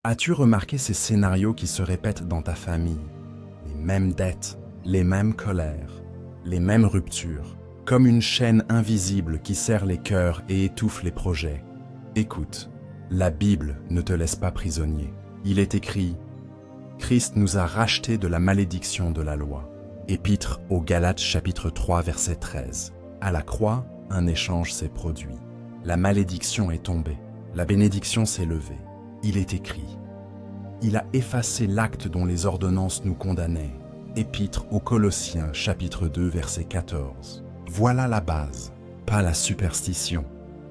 As-tu remarqué ces scénarios qui se répètent dans ta famille? Les mêmes dettes, les mêmes colères, les mêmes ruptures, comme une chaîne invisible qui serre les cœurs et étouffe les projets. Écoute, la Bible ne te laisse pas prisonnier. Il est écrit « Christ nous a rachetés de la malédiction de la loi ». Épître aux Galates chapitre 3 verset 13. À la croix, un échange s'est produit. La malédiction est tombée, la bénédiction s'est levée. Il est écrit « Il a effacé l'acte dont les ordonnances nous condamnaient ». Épître aux Colossiens chapitre 2 verset 14. Voilà la base, pas la superstition,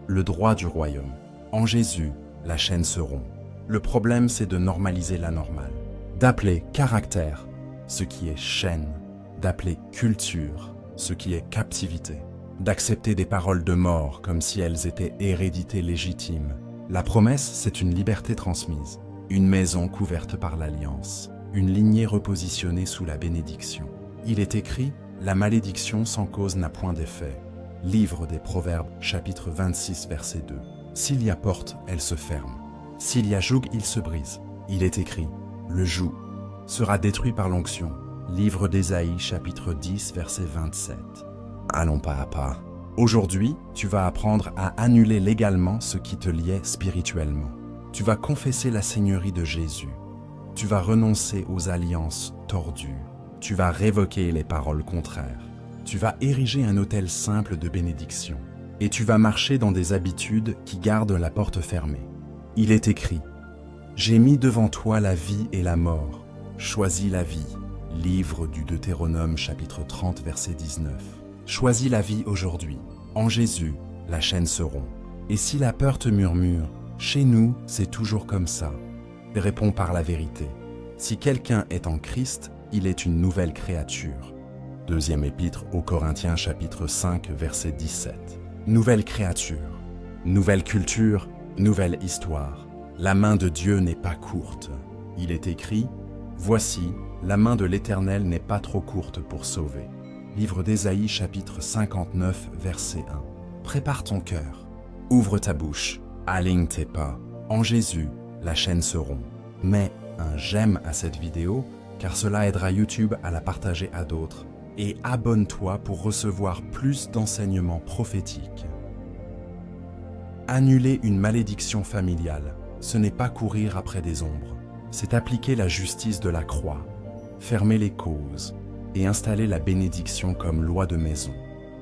le droit du royaume. En Jésus, la chaîne se rompt. Le problème, c'est de normaliser la normale, d'appeler caractère ce qui est chaîne, d'appeler culture ce qui est captivité, d'accepter des paroles de mort comme si elles étaient hérédité légitime. La promesse, c'est une liberté transmise, une maison couverte par l'alliance, une lignée repositionnée sous la bénédiction. Il est écrit « La malédiction sans cause n'a point d'effet ». Livre des Proverbes, chapitre 26, verset 2. S'il y a porte, elle se ferme. S'il y a joug, il se brise. Il est écrit « Le joug sera détruit par l'onction ». Livre d'Ésaïe, chapitre 10, verset 27. Allons pas à pas. Aujourd'hui, tu vas apprendre à annuler légalement ce qui te liait spirituellement. Tu vas confesser la seigneurie de Jésus. Tu vas renoncer aux alliances tordues. Tu vas révoquer les paroles contraires. Tu vas ériger un autel simple de bénédiction. Et tu vas marcher dans des habitudes qui gardent la porte fermée. Il est écrit « J'ai mis devant toi la vie et la mort. Choisis la vie. » Livre du Deutéronome chapitre 30 verset 19. Choisis la vie aujourd'hui. En Jésus, la chaîne se rompt. Et si la peur te murmure, chez nous, c'est toujours comme ça. Réponds par la vérité. Si quelqu'un est en Christ, il est une nouvelle créature. Deuxième épître aux Corinthiens chapitre 5 verset 17. Nouvelle créature, nouvelle culture, nouvelle histoire. La main de Dieu n'est pas courte. Il est écrit « Voici, la main de l'Éternel n'est pas trop courte pour sauver. » Livre d'Ésaïe chapitre 59 verset 1. Prépare ton cœur, ouvre ta bouche, aligne tes pas. En Jésus, la chaîne se rompt. Mets un j'aime à cette vidéo car cela aidera YouTube à la partager à d'autres. Et abonne-toi pour recevoir plus d'enseignements prophétiques. Annuler une malédiction familiale, ce n'est pas courir après des ombres. C'est appliquer la justice de la croix, fermer les causes et installer la bénédiction comme loi de maison.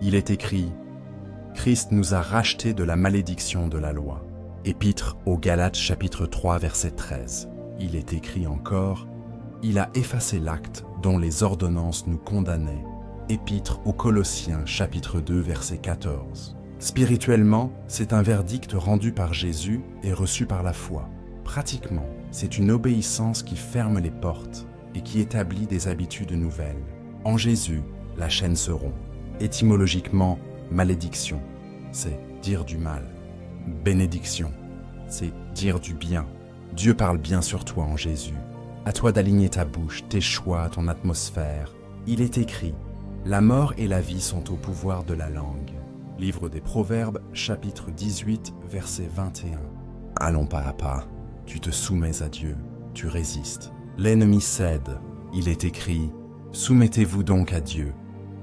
Il est écrit « Christ nous a rachetés de la malédiction de la loi ». Épître aux Galates chapitre 3 verset 13. Il est écrit encore « Il a effacé l'acte dont les ordonnances nous condamnaient ». Épître aux Colossiens chapitre 2 verset 14. Spirituellement, c'est un verdict rendu par Jésus et reçu par la foi. Pratiquement, c'est une obéissance qui ferme les portes et qui établit des habitudes nouvelles. En Jésus, la chaîne se rompt. Étymologiquement, malédiction, c'est dire du mal. Bénédiction, c'est dire du bien. Dieu parle bien sur toi en Jésus. À toi d'aligner ta bouche, tes choix, ton atmosphère. Il est écrit « La mort et la vie sont au pouvoir de la langue ». Livre des Proverbes, chapitre 18, verset 21. Allons pas à pas. Tu te soumets à Dieu, tu résistes. L'ennemi cède. Il est écrit « Soumettez-vous donc à Dieu.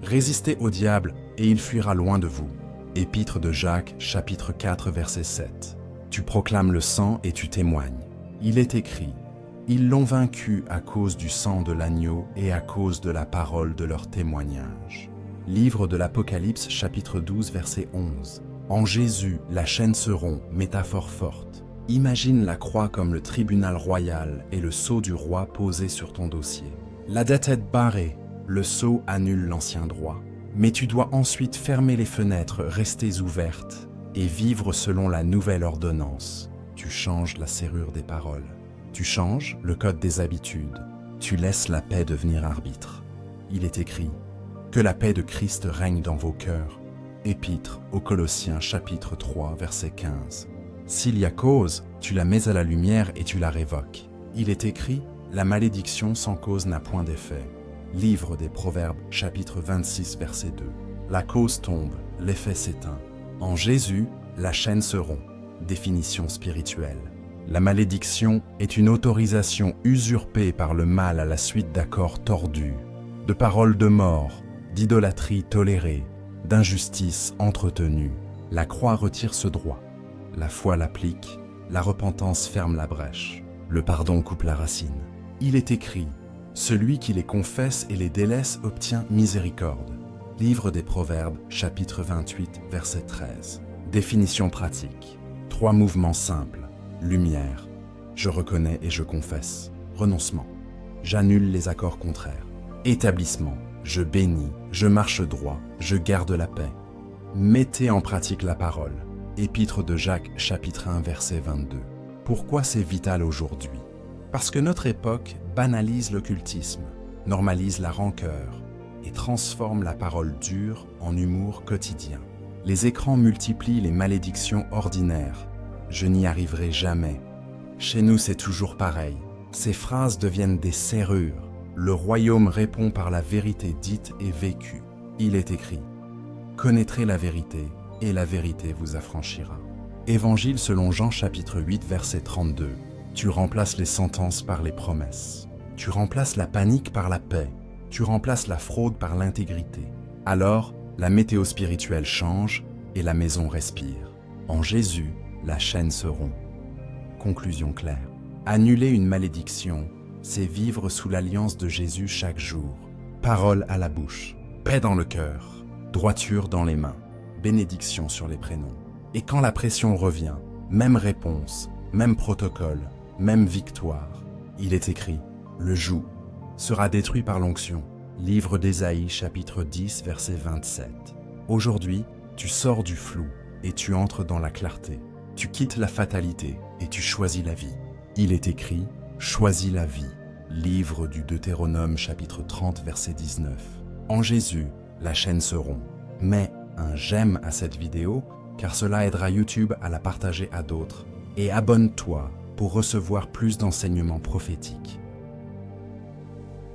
Résistez au diable et il fuira loin de vous. » Épître de Jacques, chapitre 4, verset 7. Tu proclames le sang et tu témoignes. Il est écrit « Ils l'ont vaincu à cause du sang de l'agneau et à cause de la parole de leur témoignage. » Livre de l'Apocalypse, chapitre 12, verset 11. En Jésus, la chaîne se rompt, métaphore forte. Imagine la croix comme le tribunal royal et le sceau du roi posé sur ton dossier. La dette est barrée, le sceau annule l'ancien droit. Mais tu dois ensuite fermer les fenêtres restées ouvertes et vivre selon la nouvelle ordonnance. Tu changes la serrure des paroles. Tu changes le code des habitudes. Tu laisses la paix devenir arbitre. Il est écrit « Que la paix de Christ règne dans vos cœurs ». Épître aux Colossiens chapitre 3 verset 15. S'il y a cause, tu la mets à la lumière et tu la révoques. Il est écrit « La malédiction sans cause n'a point d'effet ». Livre des Proverbes chapitre 26 verset 2. La cause tombe, l'effet s'éteint. En Jésus, la chaîne se rompt. Définition spirituelle. La malédiction est une autorisation usurpée par le mal à la suite d'accords tordus, de paroles de mort, d'idolâtrie tolérée, d'injustice entretenue. La croix retire ce droit. La foi l'applique, la repentance ferme la brèche. Le pardon coupe la racine. Il est écrit, « Celui qui les confesse et les délaisse obtient miséricorde ». Livre des Proverbes, chapitre 28, verset 13. Définition pratique. 3 mouvements simples. Lumière. Je reconnais et je confesse. Renoncement. J'annule les accords contraires. Établissement. Je bénis, je marche droit, je garde la paix. Mettez en pratique la parole. Épître de Jacques, chapitre 1, verset 22. Pourquoi c'est vital aujourd'hui? Parce que notre époque banalise l'occultisme, normalise la rancœur et transforme la parole dure en humour quotidien. Les écrans multiplient les malédictions ordinaires. Je n'y arriverai jamais. Chez nous, c'est toujours pareil. Ces phrases deviennent des serrures. Le royaume répond par la vérité dite et vécue. Il est écrit, « Connaîtrez la vérité, et la vérité vous affranchira. » Évangile selon Jean chapitre 8 verset 32. Tu remplaces les sentences par les promesses. Tu remplaces la panique par la paix. Tu remplaces la fraude par l'intégrité. Alors, la météo spirituelle change et la maison respire. En Jésus, la chaîne se rompt. Conclusion claire. Annuler une malédiction, c'est vivre sous l'alliance de Jésus chaque jour. Parole à la bouche, paix dans le cœur, droiture dans les mains, bénédiction sur les prénoms. Et quand la pression revient, même réponse, même protocole, même victoire. Il est écrit, le joug sera détruit par l'onction. Livre d'Ésaïe, chapitre 10, verset 27. Aujourd'hui, tu sors du flou et tu entres dans la clarté. Tu quittes la fatalité et tu choisis la vie. Il est écrit, choisis la vie. Livre du Deutéronome, chapitre 30, verset 19. En Jésus, la chaîne se rompt. Mets un j'aime à cette vidéo, car cela aidera YouTube à la partager à d'autres. Et abonne-toi pour recevoir plus d'enseignements prophétiques.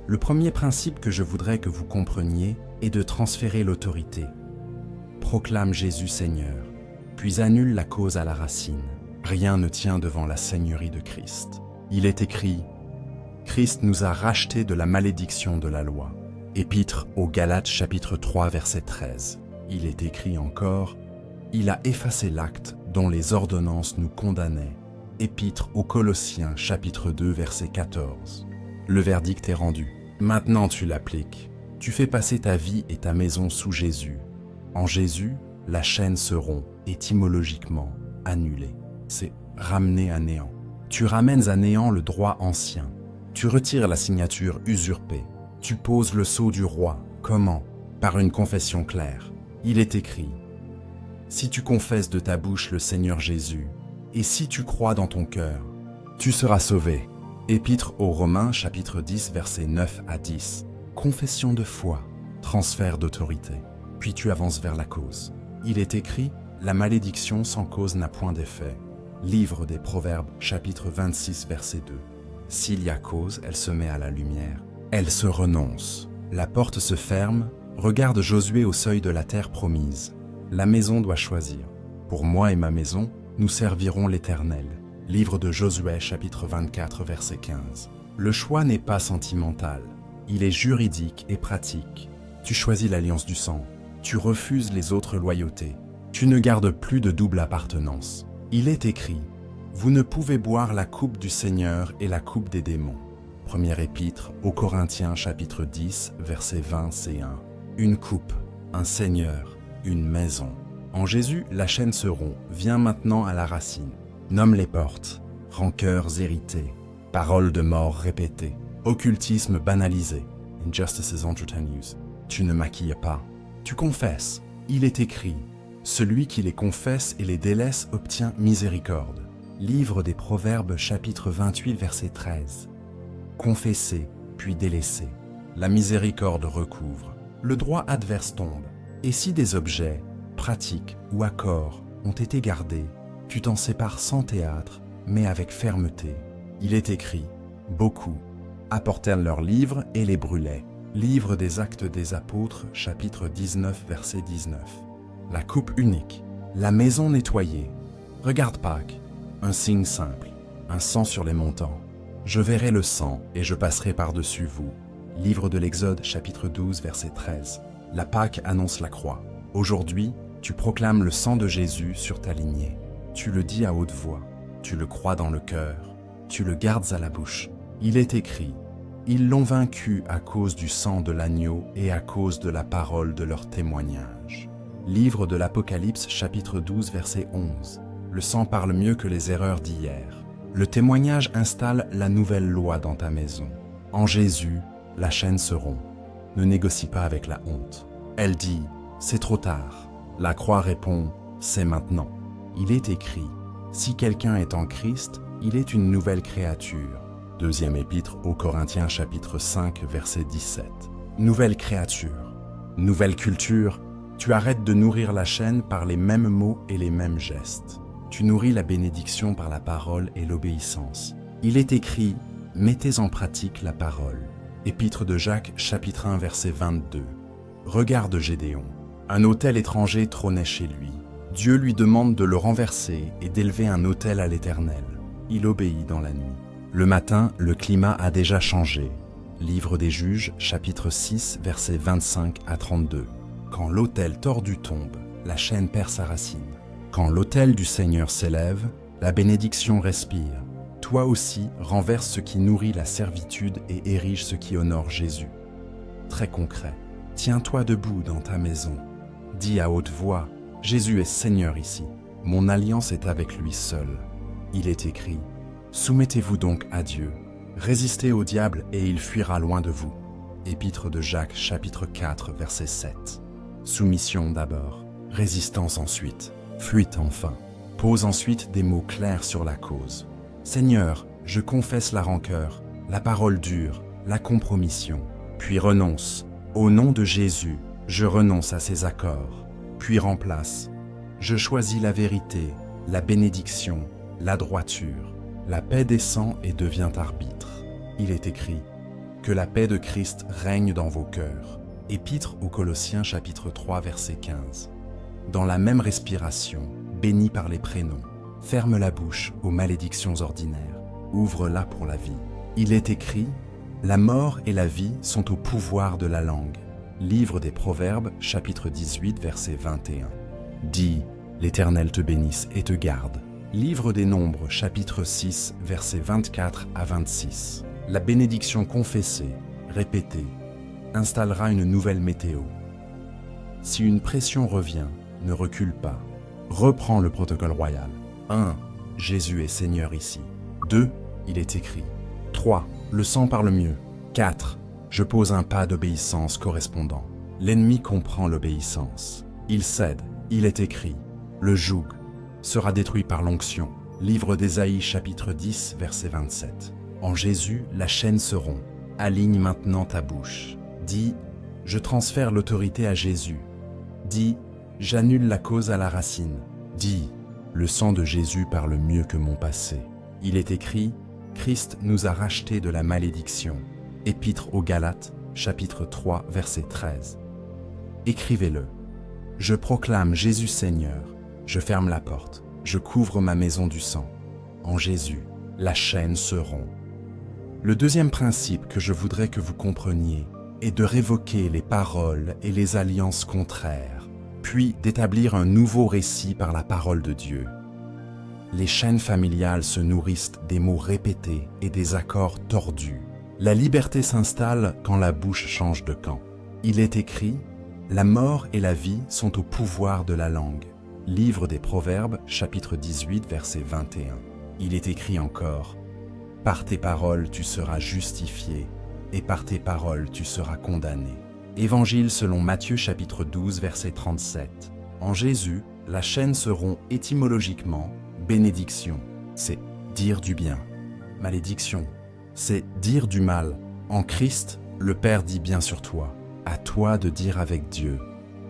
Le premier principe que je voudrais que vous compreniez est de transférer l'autorité. Proclame Jésus Seigneur, puis annule la cause à la racine. Rien ne tient devant la seigneurie de Christ. Il est écrit, Christ nous a rachetés de la malédiction de la loi. Épître aux Galates chapitre 3 verset 13. Il est écrit encore, il a effacé l'acte dont les ordonnances nous condamnaient. Épître aux Colossiens chapitre 2 verset 14. Le verdict est rendu. Maintenant tu l'appliques. Tu fais passer ta vie et ta maison sous Jésus. En Jésus, la chaîne se rompt, étymologiquement annulée. C'est ramener à néant. Tu ramènes à néant le droit ancien. Tu retires la signature usurpée. Tu poses le sceau du roi. Comment? Par une confession claire. Il est écrit, si tu confesses de ta bouche le Seigneur Jésus, et si tu crois dans ton cœur, tu seras sauvé. Épître aux Romains, chapitre 10, versets 9 à 10. Confession de foi, transfert d'autorité. Puis tu avances vers la cause. Il est écrit, la malédiction sans cause n'a point d'effet. Livre des Proverbes, chapitre 26, verset 2. S'il y a cause, elle se met à la lumière. Elle se renonce. La porte se ferme. Regarde Josué au seuil de la terre promise. La maison doit choisir. Pour moi et ma maison, nous servirons l'Éternel. Livre de Josué, chapitre 24, verset 15. Le choix n'est pas sentimental. Il est juridique et pratique. Tu choisis l'alliance du sang. Tu refuses les autres loyautés. Tu ne gardes plus de double appartenance. Il est écrit, vous ne pouvez boire la coupe du Seigneur et la coupe des démons. Première épître aux Corinthiens, chapitre 10, verset 20, C1. Une coupe, un Seigneur, une maison. En Jésus, la chaîne se rompt, viens maintenant à la racine. Nomme les portes, rancœurs héritées, paroles de mort répétées, occultisme banalisé, injustices entretenues. Tu ne maquilles pas, tu confesses. Il est écrit, celui qui les confesse et les délaisse obtient miséricorde. Livre des Proverbes, chapitre 28, verset 13. Confesser, puis délaisser. La miséricorde recouvre. Le droit adverse tombe. Et si des objets, pratiques ou accords ont été gardés, tu t'en sépares sans théâtre, mais avec fermeté. Il est écrit, beaucoup apportèrent leurs livres et les brûlaient. Livre des Actes des Apôtres, chapitre 19, verset 19. La coupe unique, la maison nettoyée. Regarde Pâques, un signe simple. un sang sur les montants. Je verrai le sang et je passerai par-dessus vous. Livre de l'Exode, chapitre 12, verset 13. La Pâque annonce la croix. Aujourd'hui, tu proclames le sang de Jésus sur ta lignée. Tu le dis à haute voix. Tu le crois dans le cœur. Tu le gardes à la bouche. Il est écrit, « Ils l'ont vaincu à cause du sang de l'agneau et à cause de la parole de leur témoignage. » Livre de l'Apocalypse, chapitre 12, verset 11. Le sang parle mieux que les erreurs d'hier. Le témoignage installe la nouvelle loi dans ta maison. En Jésus, la chaîne se rompt. Ne négocie pas avec la honte. Elle dit, « C'est trop tard. » La croix répond, « C'est maintenant. » Il est écrit, « Si quelqu'un est en Christ, il est une nouvelle créature. » Deuxième épître aux Corinthiens, chapitre 5, verset 17. Nouvelle créature, nouvelle culture, tu arrêtes de nourrir la chaîne par les mêmes mots et les mêmes gestes. Tu nourris la bénédiction par la parole et l'obéissance. Il est écrit, « Mettez en pratique la parole. » Épître de Jacques, chapitre 1, verset 22. Regarde Gédéon. Un autel étranger trônait chez lui. Dieu lui demande de le renverser et d'élever un autel à l'Éternel. Il obéit dans la nuit. Le matin, le climat a déjà changé. Livre des Juges, chapitre 6, versets 25 à 32. Quand l'autel tordu tombe, la chaîne perd sa racine. Quand l'autel du Seigneur s'élève, la bénédiction respire. Toi aussi, renverse ce qui nourrit la servitude et érige ce qui honore Jésus. Très concret. Tiens-toi debout dans ta maison. Dis à haute voix, « Jésus est Seigneur ici. Mon alliance est avec lui seul. » Il est écrit, « Soumettez-vous donc à Dieu. Résistez au diable et il fuira loin de vous. » Épître de Jacques, chapitre 4, verset 7. Soumission d'abord, résistance ensuite, fuite enfin. Pose ensuite des mots clairs sur la cause. Seigneur, je confesse la rancœur, la parole dure, la compromission. Puis renonce. Au nom de Jésus, je renonce à ces accords. Puis remplace. Je choisis la vérité, la bénédiction, la droiture. La paix descend et devient arbitre. Il est écrit, que la paix de Christ règne dans vos cœurs. Épître aux Colossiens chapitre 3 verset 15. Dans la même respiration, béni par les prénoms, ferme la bouche aux malédictions ordinaires, ouvre-la pour la vie. Il est écrit, la mort et la vie sont au pouvoir de la langue. Livre des Proverbes chapitre 18 verset 21. Dis, l'Éternel te bénisse et te garde. Livre des Nombres, chapitre 6, versets 24 à 26. La bénédiction confessée, répétée, installera une nouvelle météo. Si une pression revient, ne recule pas. Reprends le protocole royal. 1. Jésus est Seigneur ici. 2. Il est écrit. 3. Le sang parle mieux. 4. Je pose un pas d'obéissance correspondant. L'ennemi comprend l'obéissance. Il cède. Il est écrit. Le joug sera détruit par l'onction. Livre d'Ésaïe, chapitre 10, verset 27. En Jésus, la chaîne se rompt. Aligne maintenant ta bouche. Dis, je transfère l'autorité à Jésus. Dis, j'annule la cause à la racine. Dis, le sang de Jésus parle mieux que mon passé. Il est écrit, Christ nous a rachetés de la malédiction. Épître aux Galates, chapitre 3, verset 13. Écrivez-le. Je proclame Jésus Seigneur. Je ferme la porte, je couvre ma maison du sang. En Jésus, la chaîne se rompt. Le deuxième principe que je voudrais que vous compreniez est de révoquer les paroles et les alliances contraires, puis d'établir un nouveau récit par la parole de Dieu. Les chaînes familiales se nourrissent des mots répétés et des accords tordus. La liberté s'installe quand la bouche change de camp. Il est écrit, la mort et la vie sont au pouvoir de la langue. Livre des Proverbes, chapitre 18, verset 21. Il est écrit encore, « Par tes paroles tu seras justifié, et par tes paroles tu seras condamné. » Évangile selon Matthieu, chapitre 12, verset 37. En Jésus, la chaîne se rompt étymologiquement, bénédiction, c'est dire du bien. Malédiction, c'est dire du mal. En Christ, le Père dit bien sur toi, à toi de dire avec Dieu.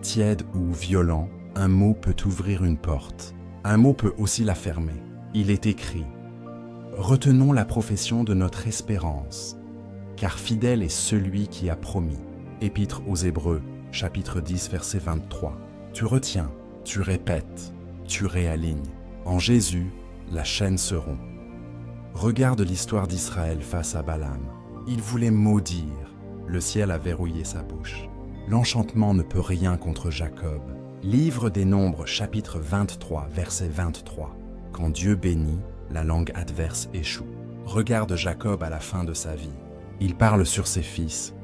Tiède ou violent, un mot peut ouvrir une porte. Un mot peut aussi la fermer. Il est écrit, « Retenons la profession de notre espérance, car fidèle est celui qui a promis. » Épître aux Hébreux, chapitre 10, verset 23. Tu retiens, tu répètes, tu réalignes. En Jésus, la chaîne se rompt. Regarde l'histoire d'Israël face à Balaam. Il voulait maudire. Le ciel a verrouillé sa bouche. L'enchantement ne peut rien contre Jacob. Livre des Nombres, chapitre 23, verset 23. Quand Dieu bénit, la langue adverse échoue. Regarde Jacob à la fin de sa vie. Il parle sur ses fils.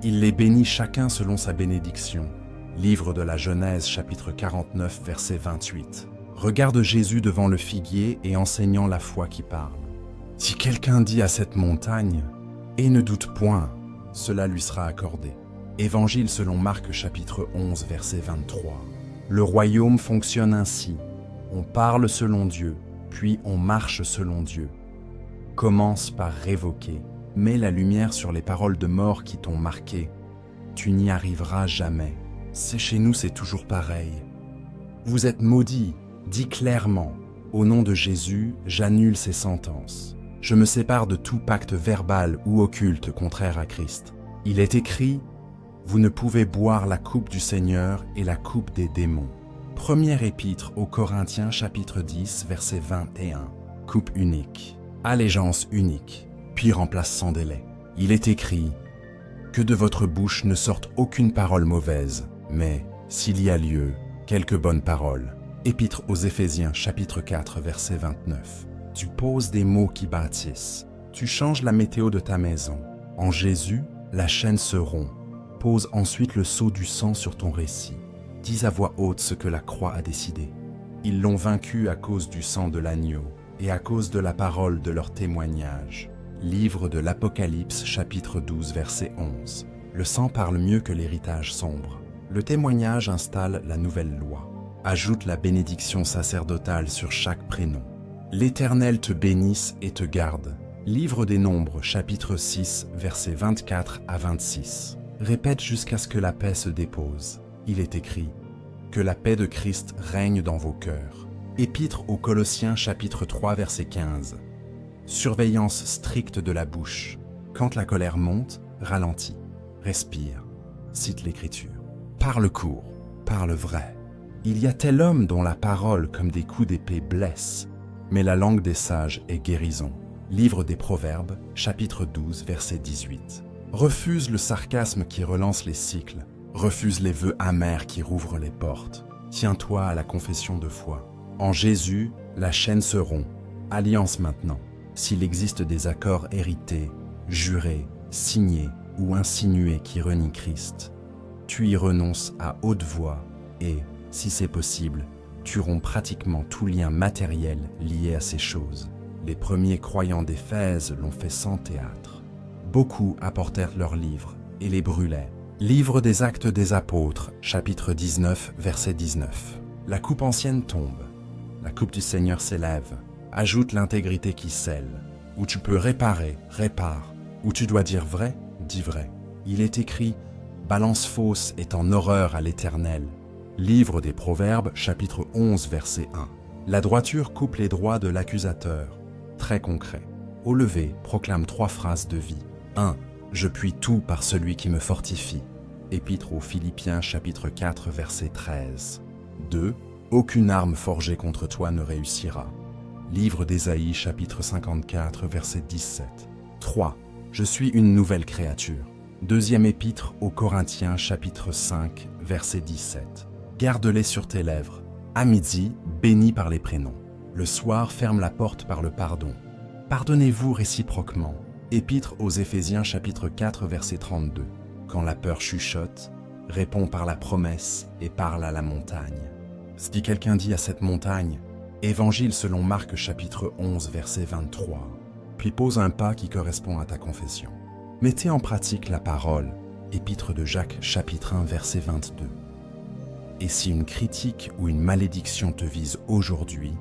Il les bénit chacun selon sa bénédiction. Livre de la Genèse, chapitre 49, verset 28. Regarde Jésus devant le figuier et enseignant la foi qui parle. Si quelqu'un dit à cette montagne, « Et ne doute point », cela lui sera accordé. Évangile selon Marc, chapitre 11, verset 23. Le royaume fonctionne ainsi. On parle selon Dieu, puis on marche selon Dieu. Commence par révoquer. Mets la lumière sur les paroles de mort qui t'ont marqué. Tu n'y arriveras jamais. C'est chez nous, c'est toujours pareil. Vous êtes maudits. Dis clairement, au nom de Jésus, j'annule ces sentences. Je me sépare de tout pacte verbal ou occulte contraire à Christ. Il est écrit, vous ne pouvez boire la coupe du Seigneur et la coupe des démons. Première épître aux Corinthiens, chapitre 10, verset 21. Coupe unique, allégeance unique, puis remplace sans délai. Il est écrit, que de votre bouche ne sorte aucune parole mauvaise, mais, s'il y a lieu, quelques bonnes paroles. Épître aux Éphésiens, chapitre 4, verset 29. Tu poses des mots qui bâtissent. Tu changes la météo de ta maison. En Jésus, la chaîne se rompt. Pose ensuite le sceau du sang sur ton récit. Dis à voix haute ce que la croix a décidé. Ils l'ont vaincu à cause du sang de l'agneau et à cause de la parole de leur témoignage. Livre de l'Apocalypse, chapitre 12, verset 11. Le sang parle mieux que l'héritage sombre. Le témoignage installe la nouvelle loi. Ajoute la bénédiction sacerdotale sur chaque prénom. L'Éternel te bénisse et te garde. Livre des Nombres, chapitre 6, versets 24 à 26. Répète jusqu'à ce que la paix se dépose. Il est écrit, que la paix de Christ règne dans vos cœurs. Épître aux Colossiens, chapitre 3, verset 15. Surveillance stricte de la bouche. Quand la colère monte, ralentis, respire. Cite l'Écriture. Parle court, parle vrai. Il y a tel homme dont la parole comme des coups d'épée blesse, mais la langue des sages est guérison. Livre des Proverbes, chapitre 12, verset 18. Refuse le sarcasme qui relance les cycles. Refuse les vœux amers qui rouvrent les portes. Tiens-toi à la confession de foi. En Jésus, la chaîne se rompt. Alliance maintenant. S'il existe des accords hérités, jurés, signés ou insinués qui renient Christ, tu y renonces à haute voix et, si c'est possible, tu romps pratiquement tout lien matériel lié à ces choses. Les premiers croyants d'Éphèse l'ont fait sans théâtre. Beaucoup apportèrent leurs livres et les brûlaient. Livre des Actes des Apôtres, chapitre 19, verset 19. La coupe ancienne tombe, la coupe du Seigneur s'élève. Ajoute l'intégrité qui scelle. Où tu peux réparer, répare. Où tu dois dire vrai, dis vrai. Il est écrit, balance fausse est en horreur à l'Éternel. Livre des Proverbes, chapitre 11, verset 1. La droiture coupe les droits de l'accusateur. Très concret. Au lever, proclame 3 phrases de vie. 1. Je puis tout par celui qui me fortifie. Épître aux Philippiens, chapitre 4, verset 13. 2. Aucune arme forgée contre toi ne réussira. Livre d'Ésaïe, chapitre 54, verset 17. 3. Je suis une nouvelle créature. Deuxième épître aux Corinthiens, chapitre 5, verset 17. Garde-les sur tes lèvres. À midi, bénis par les prénoms. Le soir, ferme la porte par le pardon. Pardonnez-vous réciproquement. Épître aux Éphésiens, chapitre 4, verset 32. Quand la peur chuchote, réponds par la promesse et parle à la montagne. Si quelqu'un dit à cette montagne, Évangile selon Marc, chapitre 11, verset 23, puis pose un pas qui correspond à ta confession. Mettez en pratique la parole. Épître de Jacques, chapitre 1, verset 22. Et si une critique ou une malédiction te vise aujourd'hui,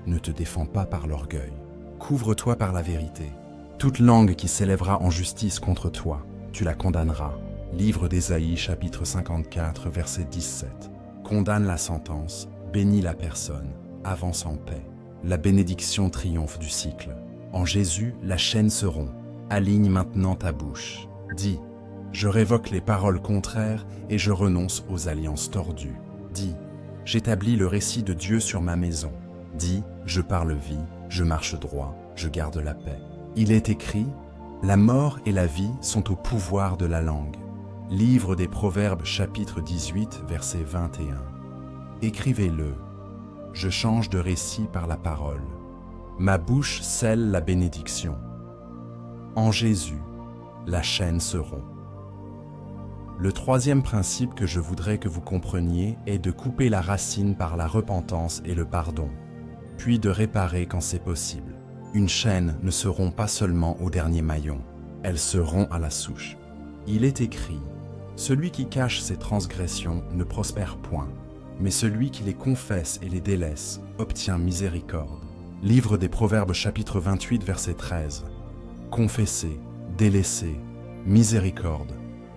ne te défends pas par l'orgueil. Couvre-toi par la vérité. Toute langue qui s'élèvera en justice contre toi, tu la condamneras. Livre d'Ésaïe, chapitre 54, verset 17. Condamne la sentence, bénis la personne, avance en paix. La bénédiction triomphe du cycle. En Jésus, la chaîne se rompt. Aligne maintenant ta bouche. Dis, je révoque les paroles contraires et je renonce aux alliances tordues. Dis, j'établis le récit de Dieu sur ma maison. Dis, je parle vie, je marche droit, je garde la paix. Il est écrit, la mort et la vie sont au pouvoir de la langue. Livre des Proverbes chapitre 18 verset 21. Écrivez-le, je change de récit par la parole. Ma bouche scelle la bénédiction. En Jésus, la chaîne se rompt. Le troisième principe que je voudrais que vous compreniez est de couper la racine par la repentance et le pardon, puis de réparer quand c'est possible. Une chaîne ne se rompt pas seulement au dernier maillon, elle se rompt à la souche. Il est écrit, « Celui qui cache ses transgressions ne prospère point, mais celui qui les confesse et les délaisse obtient miséricorde. » Livre des Proverbes chapitre 28 verset 13. Confesser, délaisser, miséricorde.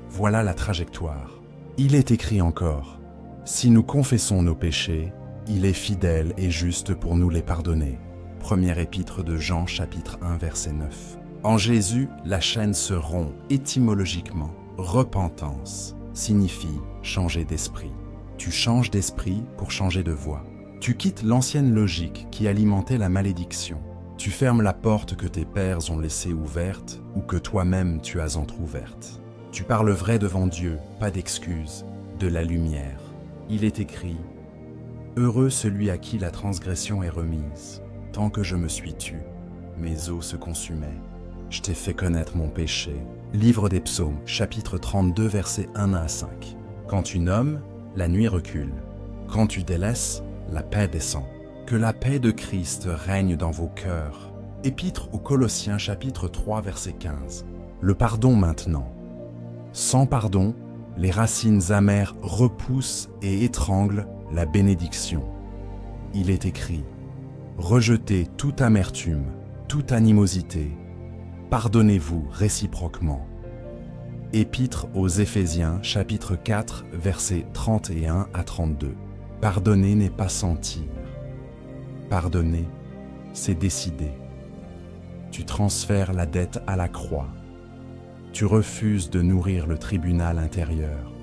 Voilà la trajectoire. Il est écrit encore, « Si nous confessons nos péchés, il est fidèle et juste pour nous les pardonner. » Première épître de Jean chapitre 1 verset 9. En Jésus, la chaîne se rompt étymologiquement. Repentance signifie changer d'esprit. Tu changes d'esprit pour changer de voie. Tu quittes l'ancienne logique qui alimentait la malédiction. Tu fermes la porte que tes pères ont laissée ouverte ou que toi-même tu as entr'ouverte. Tu parles vrai devant Dieu, pas d'excuses, de la lumière. Il est écrit, « Heureux celui à qui la transgression est remise. Tant que je me suis tu, mes os se consumaient. Je t'ai fait connaître mon péché. » Livre des Psaumes, chapitre 32, versets 1 à 5. Quand tu nommes, la nuit recule. Quand tu délaisses, la paix descend. Que la paix de Christ règne dans vos cœurs. Épître aux Colossiens, chapitre 3, verset 15. Le pardon maintenant. Sans pardon, les racines amères repoussent et étranglent la bénédiction. Il est écrit, « Rejetez toute amertume, toute animosité. Pardonnez-vous réciproquement. » Épître aux Éphésiens, chapitre 4, versets 31 à 32. Pardonner n'est pas sentir. Pardonner, c'est décider. Tu transfères la dette à la croix. Tu refuses de nourrir le tribunal intérieur.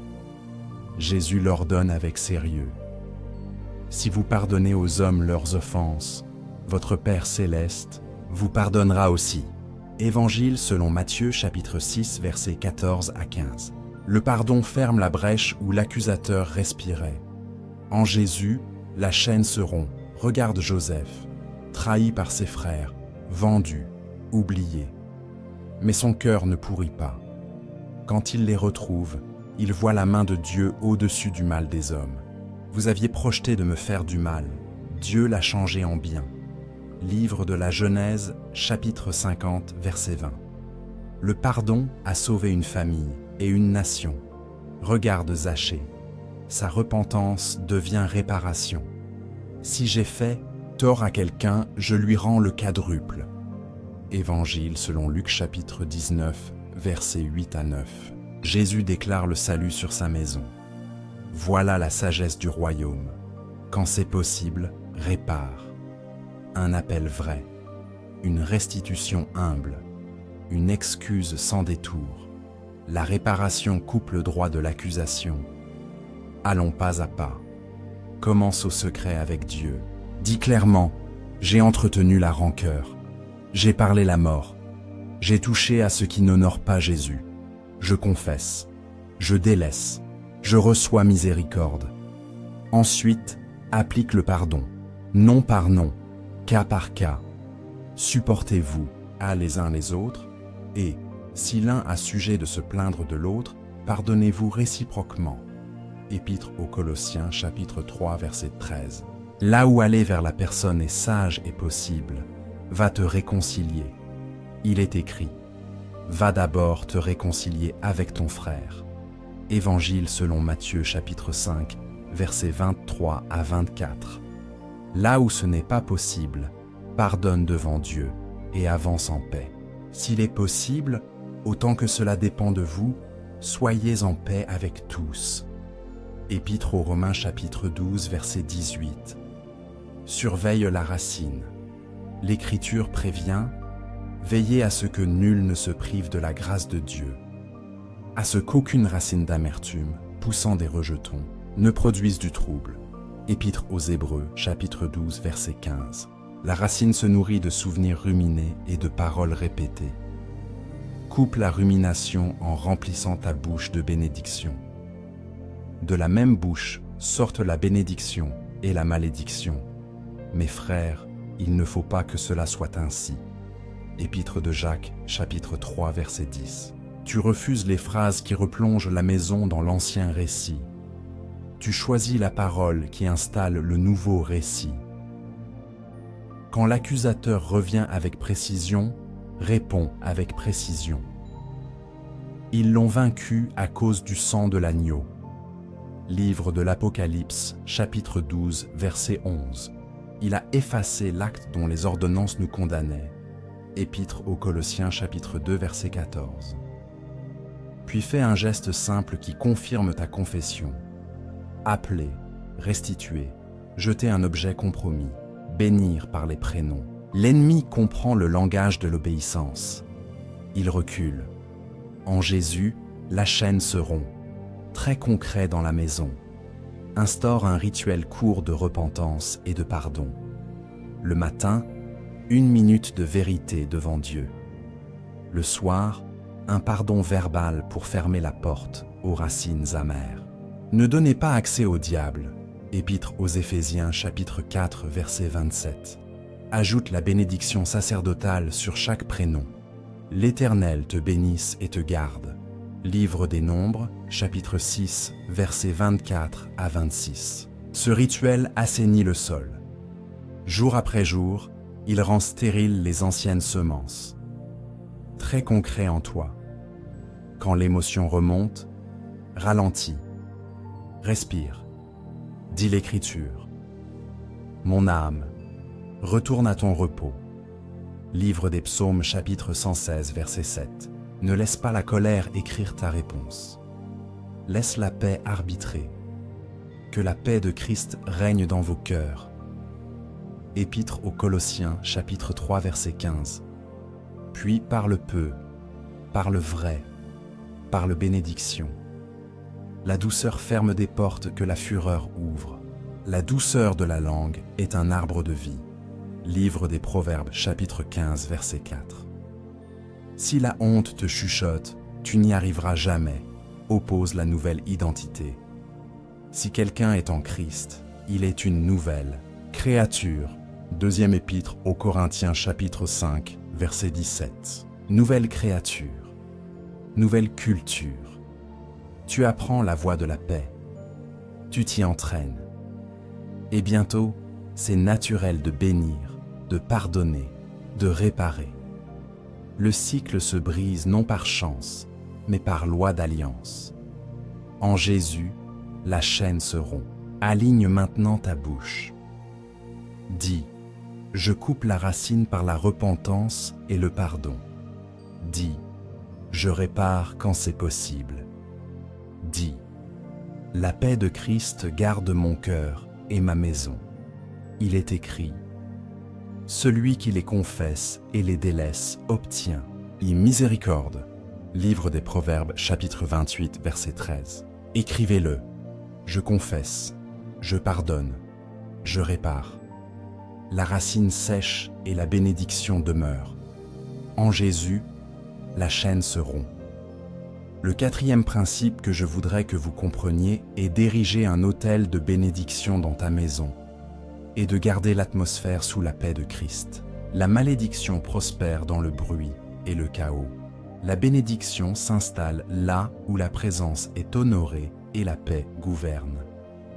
Jésus l'ordonne avec sérieux. Si vous pardonnez aux hommes leurs offenses, votre Père céleste vous pardonnera aussi. Évangile selon Matthieu chapitre 6 versets 14 à 15. Le pardon ferme la brèche où l'accusateur respirait. En Jésus, la chaîne se rompt. Regarde Joseph, trahi par ses frères, vendu, oublié. Mais son cœur ne pourrit pas. Quand il les retrouve, il voit la main de Dieu au-dessus du mal des hommes. Vous aviez projeté de me faire du mal, Dieu l'a changé en bien. Livre de la Genèse, chapitre 50, verset 20. Le pardon a sauvé une famille et une nation. Regarde Zachée, sa repentance devient réparation. Si j'ai fait tort à quelqu'un, je lui rends le quadruple. Évangile selon Luc chapitre 19, versets 8 à 9. Jésus déclare le salut sur sa maison. Voilà la sagesse du royaume. Quand c'est possible, répare. Un appel vrai, une restitution humble, une excuse sans détour. La réparation coupe le droit de l'accusation. Allons pas à pas. Commence au secret avec Dieu. Dis clairement, j'ai entretenu la rancœur. J'ai parlé la mort. J'ai touché à ce qui n'honore pas Jésus. Je confesse. Je délaisse. Je reçois miséricorde. Ensuite, applique le pardon. Non par non, cas par cas. Supportez-vous à les uns les autres et, si l'un a sujet de se plaindre de l'autre, pardonnez-vous réciproquement. Épître aux Colossiens, chapitre 3, verset 13. Là où aller vers la personne est sage et possible, va te réconcilier. Il est écrit, va d'abord te réconcilier avec ton frère. Évangile selon Matthieu, chapitre 5, versets 23 à 24. Là où ce n'est pas possible, pardonne devant Dieu et avance en paix. S'il est possible, autant que cela dépend de vous, soyez en paix avec tous. Épître aux Romains chapitre 12 verset 18. Surveille la racine. L'Écriture prévient, veillez à ce que nul ne se prive de la grâce de Dieu, à ce qu'aucune racine d'amertume, poussant des rejetons, ne produise du trouble. Épître aux Hébreux chapitre 12 verset 15. La racine se nourrit de souvenirs ruminés et de paroles répétées. Coupe la rumination en remplissant ta bouche de bénédiction. De la même bouche sortent la bénédiction et la malédiction. Mes frères, il ne faut pas que cela soit ainsi. Épître de Jacques, chapitre 3, verset 10. Tu refuses les phrases qui replongent la maison dans l'ancien récit. Tu choisis la parole qui installe le nouveau récit. Quand l'accusateur revient avec précision, réponds avec précision. Ils l'ont vaincu à cause du sang de l'agneau. Livre de l'Apocalypse, chapitre 12, verset 11. Il a effacé l'acte dont les ordonnances nous condamnaient. Épître aux Colossiens, chapitre 2, verset 14. Puis fais un geste simple qui confirme ta confession. Appeler, restituer, jeter un objet compromis, bénir par les prénoms. L'ennemi comprend le langage de l'obéissance. Il recule. En Jésus, la chaîne se rompt. Très concret dans la maison. Instaure un rituel court de repentance et de pardon. Le matin, 1 minute de vérité devant Dieu. Le soir, un pardon verbal pour fermer la porte aux racines amères. Ne donnez pas accès au diable. Épître aux Éphésiens, chapitre 4, verset 27. Ajoute la bénédiction sacerdotale sur chaque prénom. L'Éternel te bénisse et te garde. Livre des Nombres, chapitre 6, versets 24 à 26. Ce rituel assainit le sol. Jour après jour, il rend stériles les anciennes semences. Très concret en toi. Quand l'émotion remonte, ralentis. Respire. Dis l'Écriture. Mon âme, retourne à ton repos. Livre des Psaumes, chapitre 116, verset 7. Ne laisse pas la colère écrire ta réponse. Laisse la paix arbitrer. Que la paix de Christ règne dans vos cœurs. Épître aux Colossiens, chapitre 3, verset 15. Puis parle peu, parle vrai, parle bénédiction. La douceur ferme des portes que la fureur ouvre. La douceur de la langue est un arbre de vie. Livre des Proverbes, chapitre 15, verset 4. Si la honte te chuchote, tu n'y arriveras jamais. Oppose la nouvelle identité. Si quelqu'un est en Christ, il est une nouvelle créature. Deuxième épître aux Corinthiens, chapitre 5, verset 17. Nouvelle créature, nouvelle culture. Tu apprends la voie de la paix. Tu t'y entraînes. Et bientôt, c'est naturel de bénir, de pardonner, de réparer. Le cycle se brise non par chance, mais par loi d'alliance. En Jésus, la chaîne se rompt. Aligne maintenant ta bouche. Dis, je coupe la racine par la repentance et le pardon. Dis, je répare quand c'est possible. Dis, la paix de Christ garde mon cœur et ma maison. Il est écrit, celui qui les confesse et les délaisse obtient miséricorde. Livre des Proverbes, chapitre 28, verset 13. Écrivez-le. Je confesse, je pardonne, je répare. La racine sèche et la bénédiction demeure. En Jésus, la chaîne se rompt. Le quatrième principe que je voudrais que vous compreniez est d'ériger un autel de bénédiction dans ta maison et de garder l'atmosphère sous la paix de Christ. La malédiction prospère dans le bruit et le chaos. La bénédiction s'installe là où la présence est honorée et la paix gouverne.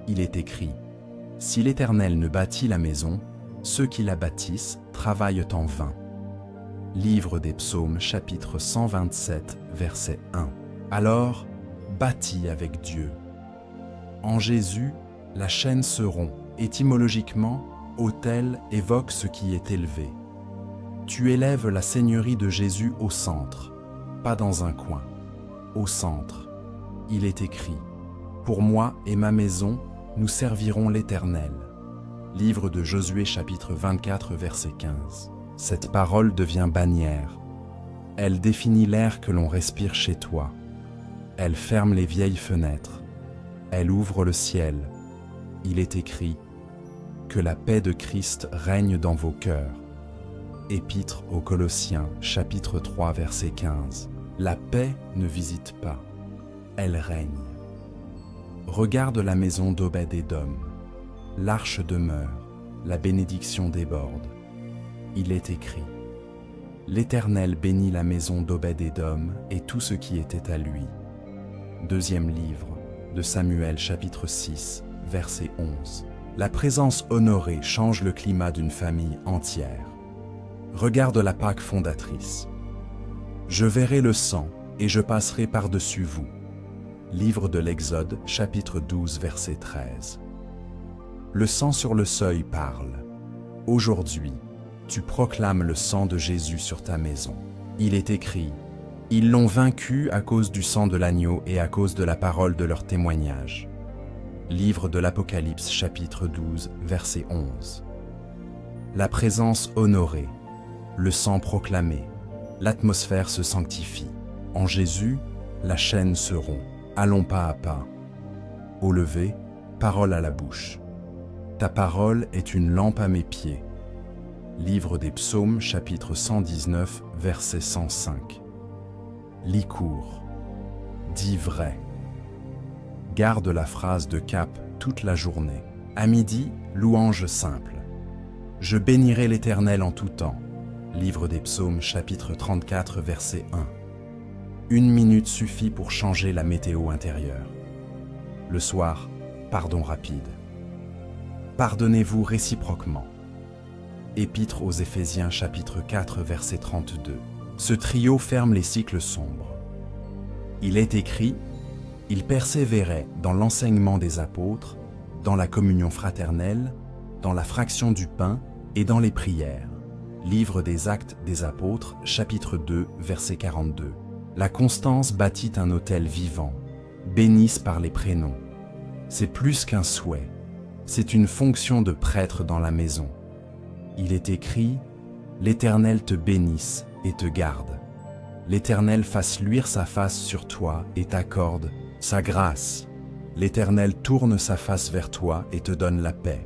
Il est écrit, « Si l'Éternel ne bâtit la maison, ceux qui la bâtissent travaillent en vain. » Livre des Psaumes, chapitre 127, verset 1. Alors, bâtis avec Dieu. En Jésus, la chaîne se rompt. Étymologiquement, autel évoque ce qui est élevé. Tu élèves la seigneurie de Jésus au centre, pas dans un coin, au centre. Il est écrit, « Pour moi et ma maison, nous servirons l'Éternel. » Livre de Josué, chapitre 24, verset 15. Cette parole devient bannière. Elle définit l'air que l'on respire chez toi. Elle ferme les vieilles fenêtres. Elle ouvre le ciel. Il est écrit, « que la paix de Christ règne dans vos cœurs. Épître aux Colossiens, chapitre 3, verset 15. La paix ne visite pas, elle règne. Regarde la maison d'Obed-Édom. L'arche demeure, la bénédiction déborde. Il est écrit: L'Éternel bénit la maison d'Obed-Édom et tout ce qui était à lui. Deuxième livre de Samuel, chapitre 6, verset 11. La présence honorée change le climat d'une famille entière. Regarde la Pâque fondatrice. Je verrai le sang et je passerai par-dessus vous. Livre de l'Exode, chapitre 12, verset 13. Le sang sur le seuil parle. Aujourd'hui, tu proclames le sang de Jésus sur ta maison. Il est écrit: Ils l'ont vaincu à cause du sang de l'agneau et à cause de la parole de leur témoignage. Livre de l'Apocalypse, chapitre 12, verset 11. La présence honorée, le sang proclamé, l'atmosphère se sanctifie. En Jésus, la chaîne se rompt. Allons pas à pas. Au lever, parole à la bouche. Ta parole est une lampe à mes pieds. Livre des Psaumes, chapitre 119, verset 105. Lis court. Dis vrai. Garde la phrase de cap toute la journée. À midi, louange simple. Je bénirai l'Éternel en tout temps. Livre des Psaumes, chapitre 34, verset 1. 1 minute suffit pour changer la météo intérieure. Le soir, pardon rapide. Pardonnez-vous réciproquement. Épître aux Éphésiens, chapitre 4, verset 32. Ce trio ferme les cycles sombres. Il est écrit: Ils persévéraient dans l'enseignement des apôtres, dans la communion fraternelle, dans la fraction du pain et dans les prières. Livre des Actes des Apôtres, chapitre 2, verset 42. La constance bâtit un autel vivant, bénisse par les prénoms. C'est plus qu'un souhait, c'est une fonction de prêtre dans la maison. Il est écrit: L'Éternel te bénisse et te garde. L'Éternel fasse luire sa face sur toi et t'accorde sa grâce. L'Éternel tourne sa face vers toi et te donne la paix.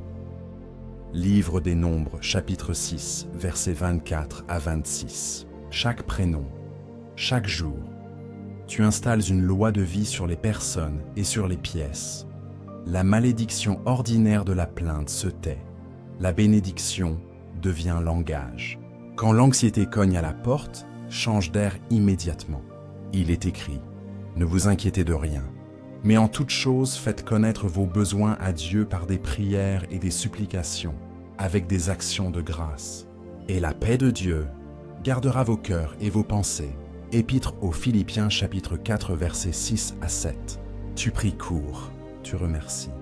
Livre des Nombres, chapitre 6, versets 24 à 26. Chaque prénom, chaque jour, tu installes une loi de vie sur les personnes et sur les pièces. La malédiction ordinaire de la plainte se tait. La bénédiction devient langage. Quand l'anxiété cogne à la porte, change d'air immédiatement. Il est écrit: Ne vous inquiétez de rien, mais en toute chose faites connaître vos besoins à Dieu par des prières et des supplications, avec des actions de grâce. Et la paix de Dieu gardera vos cœurs et vos pensées. Épître aux Philippiens, chapitre 4, versets 6 à 7. Tu pries court, tu remercies,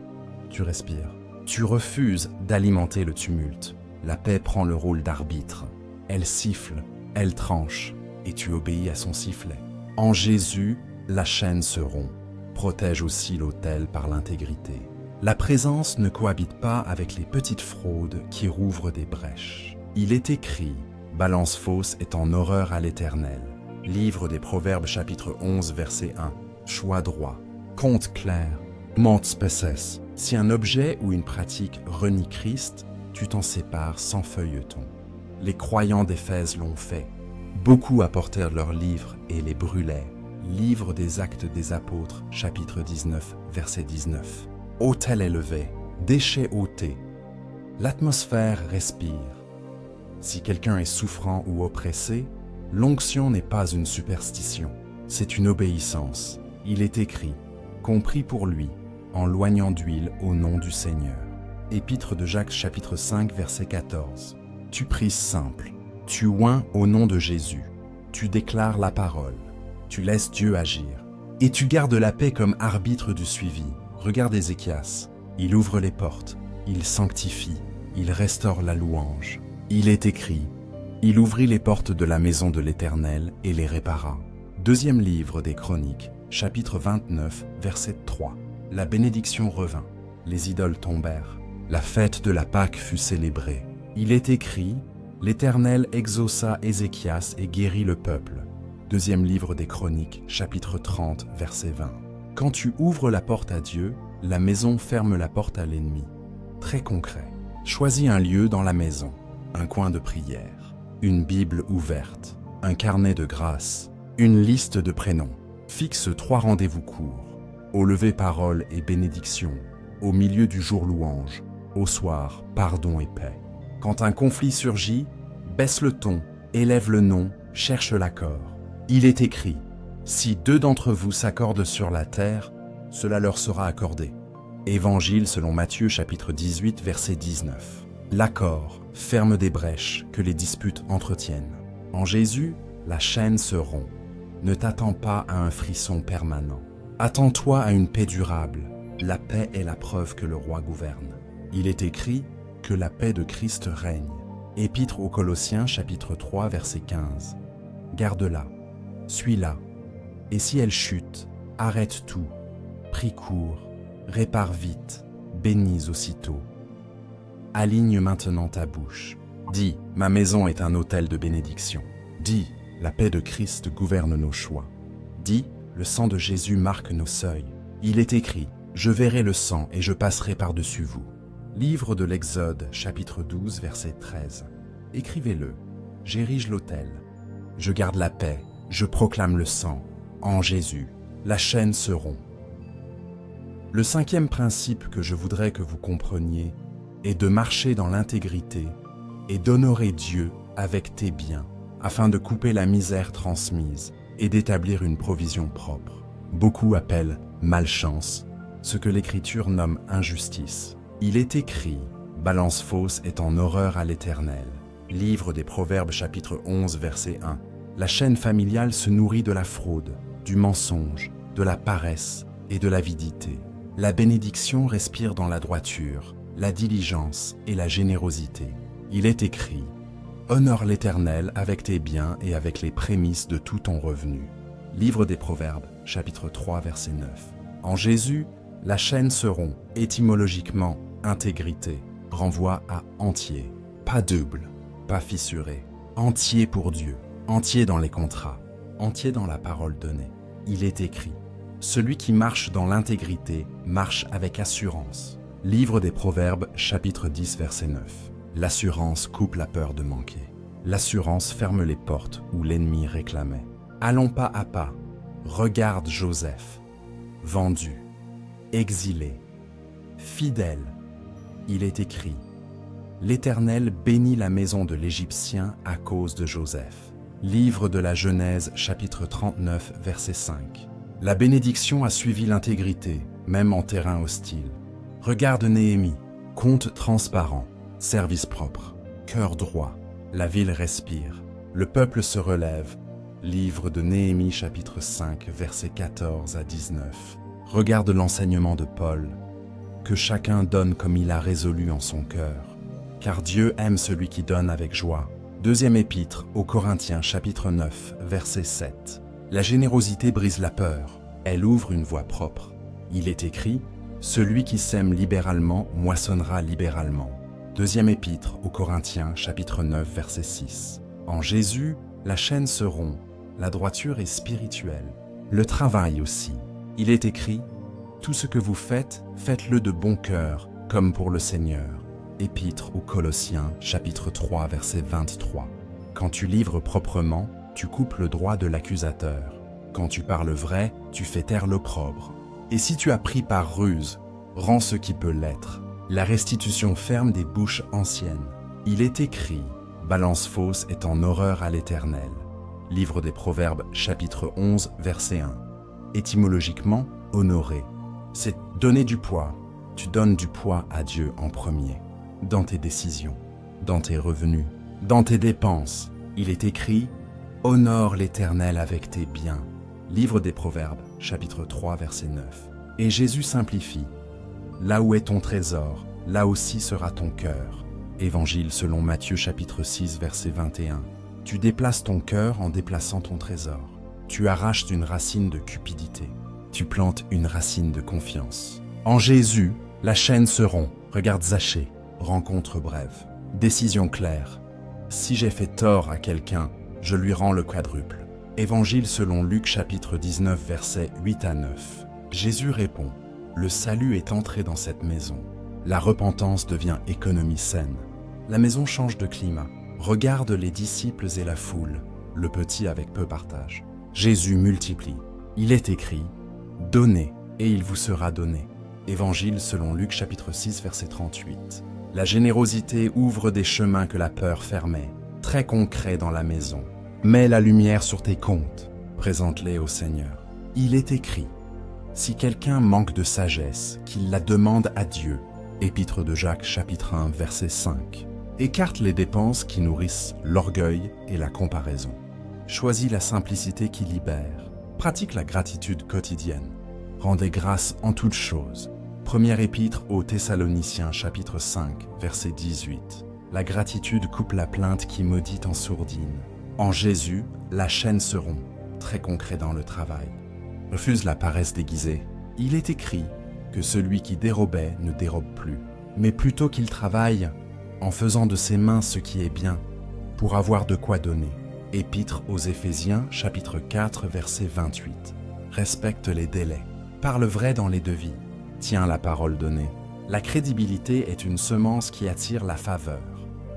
tu respires. Tu refuses d'alimenter le tumulte. La paix prend le rôle d'arbitre. Elle siffle, elle tranche, et tu obéis à son sifflet. En Jésus, la chaîne se rompt. Protège aussi l'autel par l'intégrité. La présence ne cohabite pas avec les petites fraudes qui rouvrent des brèches. Il est écrit: Balance fausse est en horreur à l'Éternel. Livre des Proverbes, chapitre 11, verset 1. Choix droit. Compte clair. Mente spécesse. Si un objet ou une pratique renie Christ, tu t'en sépares sans feuilleton. Les croyants d'Éphèse l'ont fait. Beaucoup apportèrent leurs livres et les brûlaient. Livre des Actes des Apôtres, chapitre 19, verset 19. Autel élevé, déchets ôtés. L'atmosphère respire. Si quelqu'un est souffrant ou oppressé, l'onction n'est pas une superstition, c'est une obéissance. Il est écrit: Compris pour lui, en loignant d'huile au nom du Seigneur. Épître de Jacques, chapitre 5, verset 14. Tu pries simple, tu oins au nom de Jésus, tu déclares la parole, tu laisses Dieu agir, et tu gardes la paix comme arbitre du suivi. Regarde Ézéchias, il ouvre les portes, il sanctifie, il restaure la louange. Il est écrit: Il ouvrit les portes de la maison de l'Éternel et les répara. Deuxième livre des Chroniques, chapitre 29, verset 3. La bénédiction revint, les idoles tombèrent, la fête de la Pâque fut célébrée. Il est écrit: L'Éternel exauça Ézéchias et guérit le peuple. Deuxième livre des Chroniques, chapitre 30, verset 20. Quand tu ouvres la porte à Dieu, la maison ferme la porte à l'ennemi. Très concret. Choisis un lieu dans la maison, un coin de prière, une Bible ouverte, un carnet de grâce, une liste de prénoms. Fixe 3 rendez-vous courts, au lever parole et bénédiction, au milieu du jour louange, au soir pardon et paix. Quand un conflit surgit, baisse le ton, élève le nom, cherche l'accord. Il est écrit, si 2 d'entre vous s'accordent sur la terre, cela leur sera accordé. Évangile selon Matthieu chapitre 18 verset 19. L'accord ferme des brèches que les disputes entretiennent. En Jésus, la chaîne se rompt. Ne t'attends pas à un frisson permanent. Attends-toi à une paix durable. La paix est la preuve que le roi gouverne. Il est écrit que la paix de Christ règne. Épître aux Colossiens chapitre 3 verset 15. Garde-la, suis-la, et si elle chute, arrête tout, prie court, répare vite, bénis aussitôt. Aligne maintenant ta bouche. Dis, ma maison est un autel de bénédiction. Dis, la paix de Christ gouverne nos choix. Dis, le sang de Jésus marque nos seuils. Il est écrit, je verrai le sang et je passerai par-dessus vous. Livre de l'Exode, chapitre 12, verset 13. Écrivez-le, j'érige l'autel. Je garde la paix, je proclame le sang. En Jésus, la chaîne se rompt. Le 5e principe que je voudrais que vous compreniez est de marcher dans l'intégrité et d'honorer Dieu avec tes biens, afin de couper la misère transmise et d'établir une provision propre. Beaucoup appellent malchance ce que l'Écriture nomme injustice. Il est écrit, balance fausse est en horreur à l'Éternel. Livre des Proverbes chapitre 11 verset 1. La chaîne familiale se nourrit de la fraude, du mensonge, de la paresse et de l'avidité. La bénédiction respire dans la droiture, la diligence et la générosité. Il est écrit, honore l'Éternel avec tes biens et avec les prémices de tout ton revenu. Livre des Proverbes chapitre 3 verset 9. En Jésus, la chaîne se rompt, étymologiquement, intégrité, renvoie à entier, pas double, pas fissuré, entier pour Dieu, entier dans les contrats, entier dans la parole donnée. Il est écrit, celui qui marche dans l'intégrité marche avec assurance. Livre des Proverbes, chapitre 10, verset 9. L'assurance coupe la peur de manquer. L'assurance ferme les portes où l'ennemi réclamait. Allons pas à pas, regarde Joseph, vendu, exilé, fidèle. Il est écrit, l'Éternel bénit la maison de l'Égyptien à cause de Joseph. Livre de la Genèse, chapitre 39, verset 5. La bénédiction a suivi l'intégrité, même en terrain hostile. Regarde Néhémie, compte transparent, service propre, cœur droit. La ville respire, le peuple se relève. Livre de Néhémie, chapitre 5, versets 14 à 19. Regarde l'enseignement de Paul, que chacun donne comme il a résolu en son cœur, car Dieu aime celui qui donne avec joie. Deuxième épître aux Corinthiens, chapitre 9, verset 7. La générosité brise la peur, elle ouvre une voie propre. Il est écrit, celui qui sème libéralement moissonnera libéralement. Deuxième épître aux Corinthiens, chapitre 9, verset 6. En Jésus, la chaîne se rompt, la droiture est spirituelle, le travail aussi. Il est écrit, tout ce que vous faites, faites-le de bon cœur, comme pour le Seigneur. Épître aux Colossiens, chapitre 3, verset 23. Quand tu livres proprement, tu coupes le droit de l'accusateur. Quand tu parles vrai, tu fais taire l'opprobre. Et si tu as pris par ruse, rends ce qui peut l'être. La restitution ferme des bouches anciennes. Il est écrit, balance fausse est en horreur à l'Éternel. Livre des Proverbes, chapitre 11, verset 1. Étymologiquement, honorer. C'est donner du poids. Tu donnes du poids à Dieu en premier. Dans tes décisions, dans tes revenus, dans tes dépenses. Il est écrit, honore l'Éternel avec tes biens. Livre des Proverbes, chapitre 3, verset 9. Et Jésus simplifie. Là où est ton trésor, là aussi sera ton cœur. Évangile selon Matthieu, chapitre 6, verset 21. Tu déplaces ton cœur en déplaçant ton trésor. Tu arraches une racine de cupidité. Tu plantes une racine de confiance. En Jésus, la chaîne se rompt. Regarde Zachée. Rencontre brève. Décision claire. Si j'ai fait tort à quelqu'un, je lui rends le quadruple. Évangile selon Luc chapitre 19 versets 8 à 9. Jésus répond, le salut est entré dans cette maison. La repentance devient économie saine. La maison change de climat. Regarde les disciples et la foule. Le petit avec peu partage. Jésus multiplie. Il est écrit « Donnez, et il vous sera donné ». Évangile selon Luc chapitre 6, verset 38. La générosité ouvre des chemins que la peur fermait. Très concret dans la maison. Mets la lumière sur tes comptes. Présente-les au Seigneur. Il est écrit « Si quelqu'un manque de sagesse, qu'il la demande à Dieu ». Épître de Jacques chapitre 1, verset 5. Écarte les dépenses qui nourrissent l'orgueil et la comparaison. Choisis la simplicité qui libère. Pratique la gratitude quotidienne. Rendez grâce en toutes choses. Première épître aux Thessaloniciens chapitre 5, verset 18. La gratitude coupe la plainte qui maudit en sourdine. En Jésus, la chaîne se rompt. Très concret dans le travail. Refuse la paresse déguisée. Il est écrit que celui qui dérobait ne dérobe plus, mais plutôt qu'il travaille en faisant de ses mains ce qui est bien, pour avoir de quoi donner. Épître aux Éphésiens, chapitre 4, verset 28. Respecte les délais. Parle vrai dans les devis. Tiens la parole donnée. La crédibilité est une semence qui attire la faveur.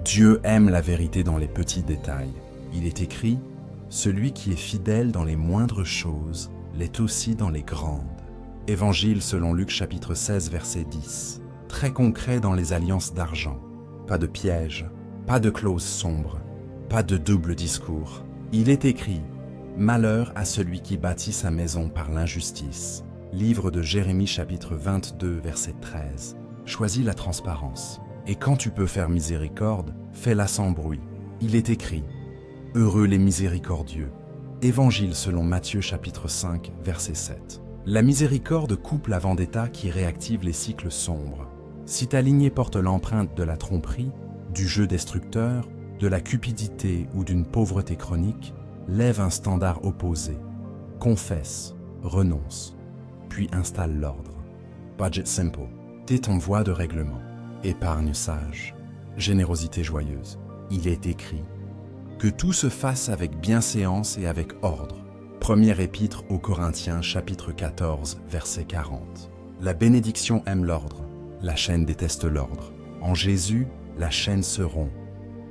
Dieu aime la vérité dans les petits détails. Il est écrit « Celui qui est fidèle dans les moindres choses l'est aussi dans les grandes ». Évangile selon Luc chapitre 16, verset 10. Très concret dans les alliances d'argent. Pas de piège, pas de clauses sombres, pas de double discours. Il est écrit « Malheur à celui qui bâtit sa maison par l'injustice ». Livre de Jérémie chapitre 22, verset 13. Choisis la transparence. Et quand tu peux faire miséricorde, fais-la sans bruit. Il est écrit « Heureux les miséricordieux ». Évangile selon Matthieu chapitre 5, verset 7. La miséricorde coupe la vendetta qui réactive les cycles sombres. Si ta lignée porte l'empreinte de la tromperie, du jeu destructeur, de la cupidité ou d'une pauvreté chronique, lève un standard opposé. Confesse, renonce, puis installe l'ordre. Budget simple. T'es ton voie de règlement. Épargne sage. Générosité joyeuse. Il est écrit que tout se fasse avec bienséance et avec ordre. Première épître aux Corinthiens, chapitre 14, verset 40. La bénédiction aime l'ordre, la chaîne déteste l'ordre. En Jésus, la chaîne se rompt.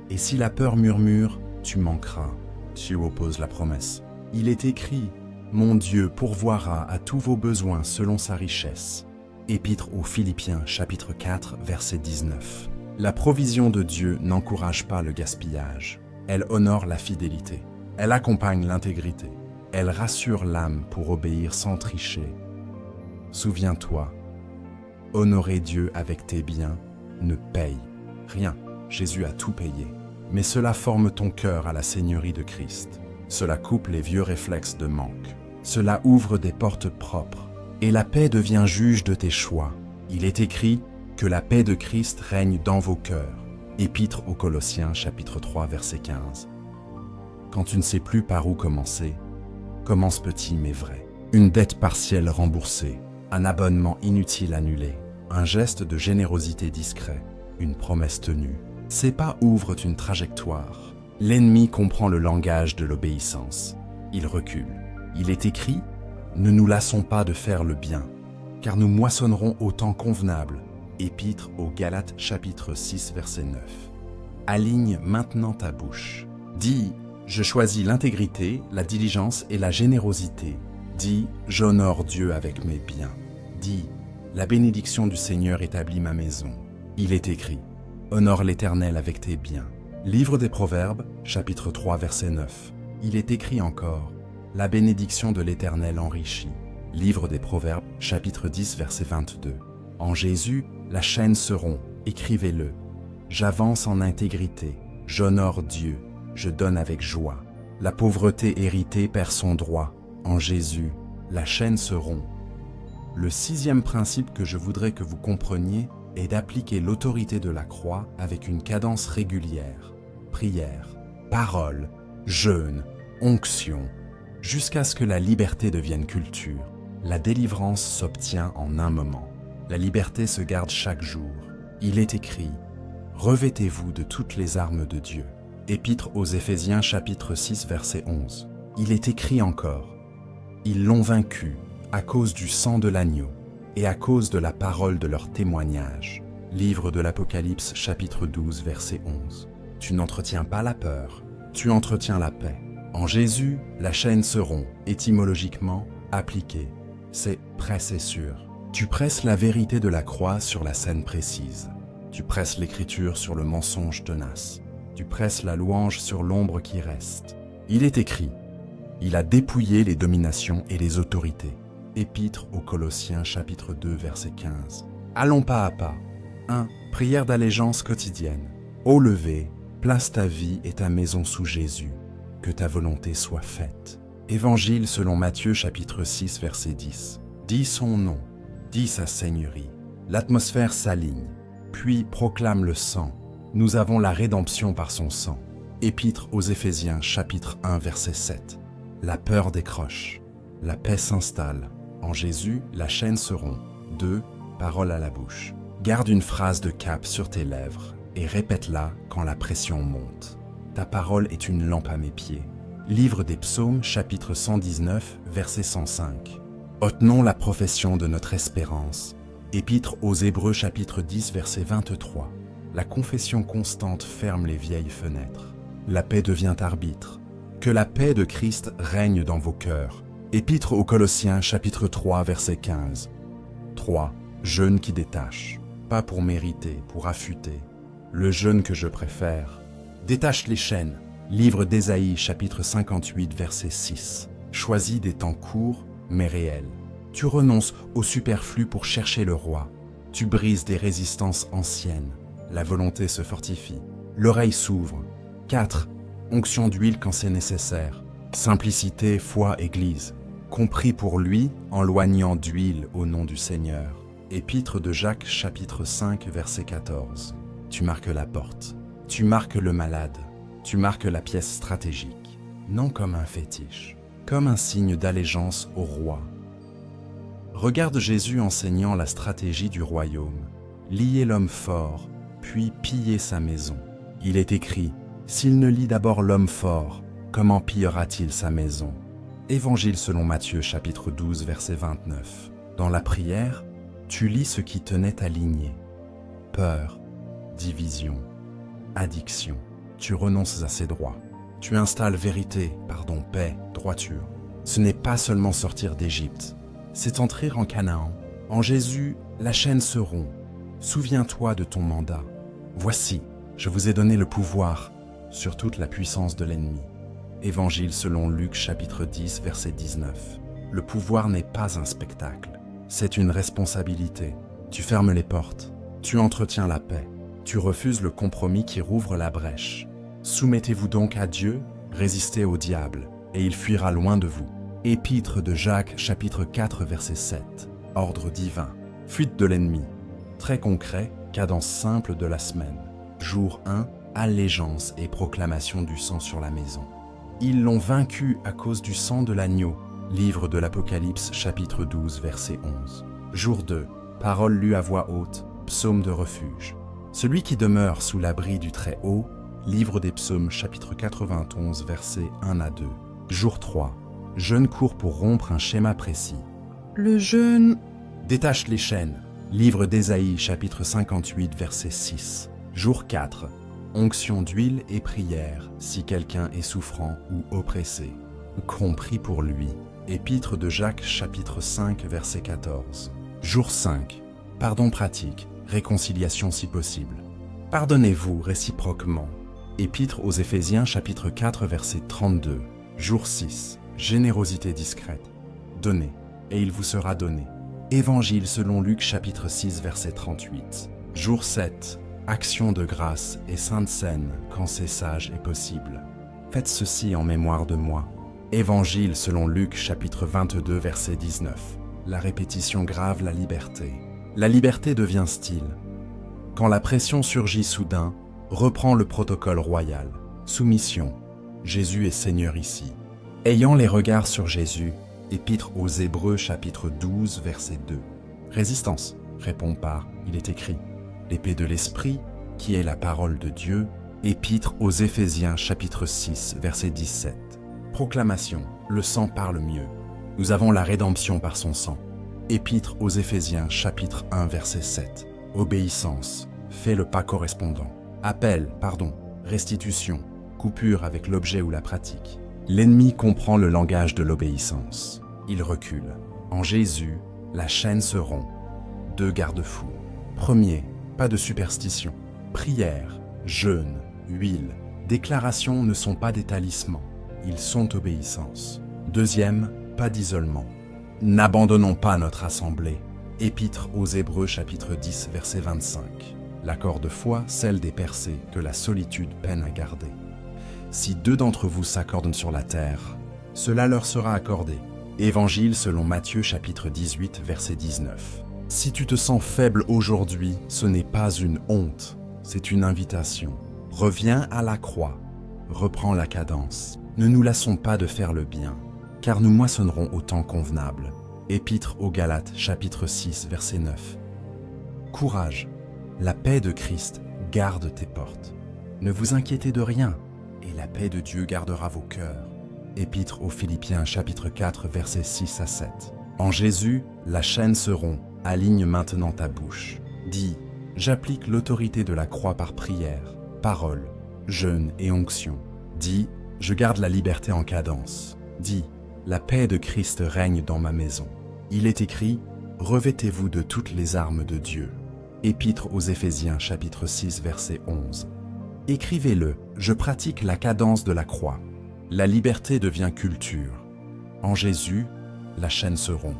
Et si la peur murmure, tu manqueras. Tu opposes la promesse. Il est écrit « Mon Dieu pourvoira à tous vos besoins selon sa richesse ». Épître aux Philippiens, chapitre 4, verset 19. La provision de Dieu n'encourage pas le gaspillage. Elle honore la fidélité. Elle accompagne l'intégrité. Elle rassure l'âme pour obéir sans tricher. Souviens-toi, honorer Dieu avec tes biens ne paye rien. Jésus a tout payé. Mais cela forme ton cœur à la Seigneurie de Christ. Cela coupe les vieux réflexes de manque. Cela ouvre des portes propres. Et la paix devient juge de tes choix. Il est écrit que la paix de Christ règne dans vos cœurs. Épître aux Colossiens, chapitre 3, verset 15. Quand tu ne sais plus par où commencer, commence petit mais vrai. Une dette partielle remboursée, un abonnement inutile annulé, un geste de générosité discret, une promesse tenue. Ces pas ouvrent une trajectoire. L'ennemi comprend le langage de l'obéissance. Il recule. Il est écrit « Ne nous lassons pas de faire le bien, car nous moissonnerons au temps convenable ». Épître aux Galates chapitre 6, verset 9. Aligne maintenant ta bouche. Dis « Je choisis l'intégrité, la diligence et la générosité ». Dis « J'honore Dieu avec mes biens ». Dis « La bénédiction du Seigneur établit ma maison ». Il est écrit « Honore l'Éternel avec tes biens ». Livre des Proverbes, chapitre 3, verset 9. Il est écrit encore « La bénédiction de l'Éternel enrichit ». Livre des Proverbes, chapitre 10, verset 22. En Jésus, la chaîne se rompt, écrivez-le. J'avance en intégrité, j'honore Dieu, je donne avec joie. La pauvreté héritée perd son droit. En Jésus, la chaîne se rompt. Le sixième principe que je voudrais que vous compreniez est d'appliquer l'autorité de la croix avec une cadence régulière. Prière, parole, jeûne, onction, jusqu'à ce que la liberté devienne culture. La délivrance s'obtient en un moment. La liberté se garde chaque jour. Il est écrit « Revêtez-vous de toutes les armes de Dieu ». Épître aux Éphésiens chapitre 6 verset 11. Il est écrit encore « Ils l'ont vaincu à cause du sang de l'agneau et à cause de la parole de leur témoignage. Livre de l'Apocalypse, chapitre 12, verset 11. Tu n'entretiens pas la peur, tu entretiens la paix. En Jésus, la chaîne se rompt, étymologiquement, appliquée. C'est presse et sûr. Tu presses la vérité de la croix sur la scène précise. Tu presses l'écriture sur le mensonge tenace. Tu presses la louange sur l'ombre qui reste. Il est écrit, il a dépouillé les dominations et les autorités. Épître aux Colossiens, chapitre 2, verset 15. Allons pas à pas. 1. Prière d'allégeance quotidienne. Ô levé, place ta vie et ta maison sous Jésus. Que ta volonté soit faite. Évangile selon Matthieu, chapitre 6, verset 10. Dis son nom, dis sa seigneurie. L'atmosphère s'aligne, puis proclame le sang. Nous avons la rédemption par son sang. Épître aux Éphésiens, chapitre 1, verset 7. La peur décroche, la paix s'installe. En Jésus, la chaîne se rompt. 2. Parole à la bouche. Garde une phrase de cap sur tes lèvres et répète-la quand la pression monte. Ta parole est une lampe à mes pieds. Livre des Psaumes, chapitre 119, verset 105. Retenons la profession de notre espérance. Épître aux Hébreux, chapitre 10, verset 23. La confession constante ferme les vieilles fenêtres. La paix devient arbitre. Que la paix de Christ règne dans vos cœurs. Épître aux Colossiens, chapitre 3, verset 15. 3. Jeûne qui détache. Pas pour mériter, pour affûter. Le jeûne que je préfère. Détache les chaînes. Livre d'Ésaïe, chapitre 58, verset 6. Choisis des temps courts, mais réels. Tu renonces au superflu pour chercher le roi. Tu brises des résistances anciennes. La volonté se fortifie. L'oreille s'ouvre. 4. Onction d'huile quand c'est nécessaire. Simplicité, foi, Église. Compris pour lui en loignant d'huile au nom du Seigneur. Épître de Jacques, chapitre 5, verset 14. Tu marques la porte. Tu marques le malade. Tu marques la pièce stratégique. Non comme un fétiche, comme un signe d'allégeance au roi. Regarde Jésus enseignant la stratégie du royaume. Lier l'homme fort, puis piller sa maison. Il est écrit, s'il ne lie d'abord l'homme fort, comment pillera-t-il sa maison? Évangile selon Matthieu, chapitre 12, verset 29. Dans la prière, tu lis ce qui tenait à lignée. Peur, division, addiction. Tu renonces à ses droits. Tu installes vérité, paix, droiture. Ce n'est pas seulement sortir d'Égypte, c'est entrer en Canaan. En Jésus, la chaîne se rompt. Souviens-toi de ton mandat. Voici, je vous ai donné le pouvoir sur toute la puissance de l'ennemi. Évangile selon Luc, chapitre 10, verset 19. Le pouvoir n'est pas un spectacle, c'est une responsabilité. Tu fermes les portes, tu entretiens la paix, tu refuses le compromis qui rouvre la brèche. Soumettez-vous donc à Dieu, résistez au diable, et il fuira loin de vous. Épître de Jacques, chapitre 4, verset 7. Ordre divin. Fuite de l'ennemi. Très concret, cadence simple de la semaine. Jour 1, allégeance et proclamation du sang sur la maison. Ils l'ont vaincu à cause du sang de l'agneau. Livre de l'Apocalypse, chapitre 12, verset 11. Jour 2, parole lue à voix haute, psaume de refuge. Celui qui demeure sous l'abri du Très-Haut, Livre des Psaumes, chapitre 91, versets 1 à 2. Jour 3. Jeûne court pour rompre un schéma précis. Le jeûne détache les chaînes. Livre d'Ésaïe, chapitre 58, verset 6. Jour 4. Onction d'huile et prière, si quelqu'un est souffrant ou oppressé. Compris pour lui. Épître de Jacques, chapitre 5, verset 14. Jour 5. Pardon pratique, réconciliation si possible. Pardonnez-vous réciproquement. Épître aux Éphésiens, chapitre 4, verset 32. Jour 6. Générosité discrète. Donnez, et il vous sera donné. Évangile selon Luc, chapitre 6, verset 38. Jour 7. Action de grâce et sainte scène quand c'est sage et possible. Faites ceci en mémoire de moi. Évangile selon Luc, chapitre 22, verset 19. La répétition grave la liberté. La liberté devient style. Quand la pression surgit soudain, reprends le protocole royal. Soumission. Jésus est Seigneur ici. Ayant les regards sur Jésus, Épître aux Hébreux, chapitre 12, verset 2. Résistance, réponds pas, il est écrit. L'épée de l'Esprit, qui est la parole de Dieu. Épître aux Éphésiens, chapitre 6, verset 17. Proclamation, le sang parle mieux. Nous avons la rédemption par son sang. Épître aux Éphésiens, chapitre 1, verset 7. Obéissance, fais le pas correspondant. Appel, pardon, restitution, coupure avec l'objet ou la pratique. L'ennemi comprend le langage de l'obéissance. Il recule. En Jésus, la chaîne se rompt. 2 garde-fous. Premier, pas de superstition. Prière, jeûne, huile, déclaration ne sont pas des talismans. Ils sont obéissance. Deuxième, pas d'isolement. N'abandonnons pas notre assemblée. Épître aux Hébreux chapitre 10 verset 25. L'accord de foi scelle des percées que la solitude peine à garder. Si 2 d'entre vous s'accordent sur la terre, cela leur sera accordé. Évangile selon Matthieu chapitre 18 verset 19. Si tu te sens faible aujourd'hui, ce n'est pas une honte, c'est une invitation. Reviens à la croix, reprends la cadence. Ne nous lassons pas de faire le bien, car nous moissonnerons au temps convenable. Épître aux Galates chapitre 6 verset 9. Courage, la paix de Christ garde tes portes. Ne vous inquiétez de rien, et la paix de Dieu gardera vos cœurs. Épître aux Philippiens chapitre 4 versets 6 à 7. En Jésus, la chaîne se rompt, aligne maintenant ta bouche. Dis, j'applique l'autorité de la croix par prière, parole, jeûne et onction. Dis, je garde la liberté en cadence. Dis, la paix de Christ règne dans ma maison. Il est écrit, revêtez-vous de toutes les armes de Dieu. Épître aux Éphésiens chapitre 6 verset 11. Écrivez-le, je pratique la cadence de la croix. La liberté devient culture. En Jésus, la chaîne se rompt.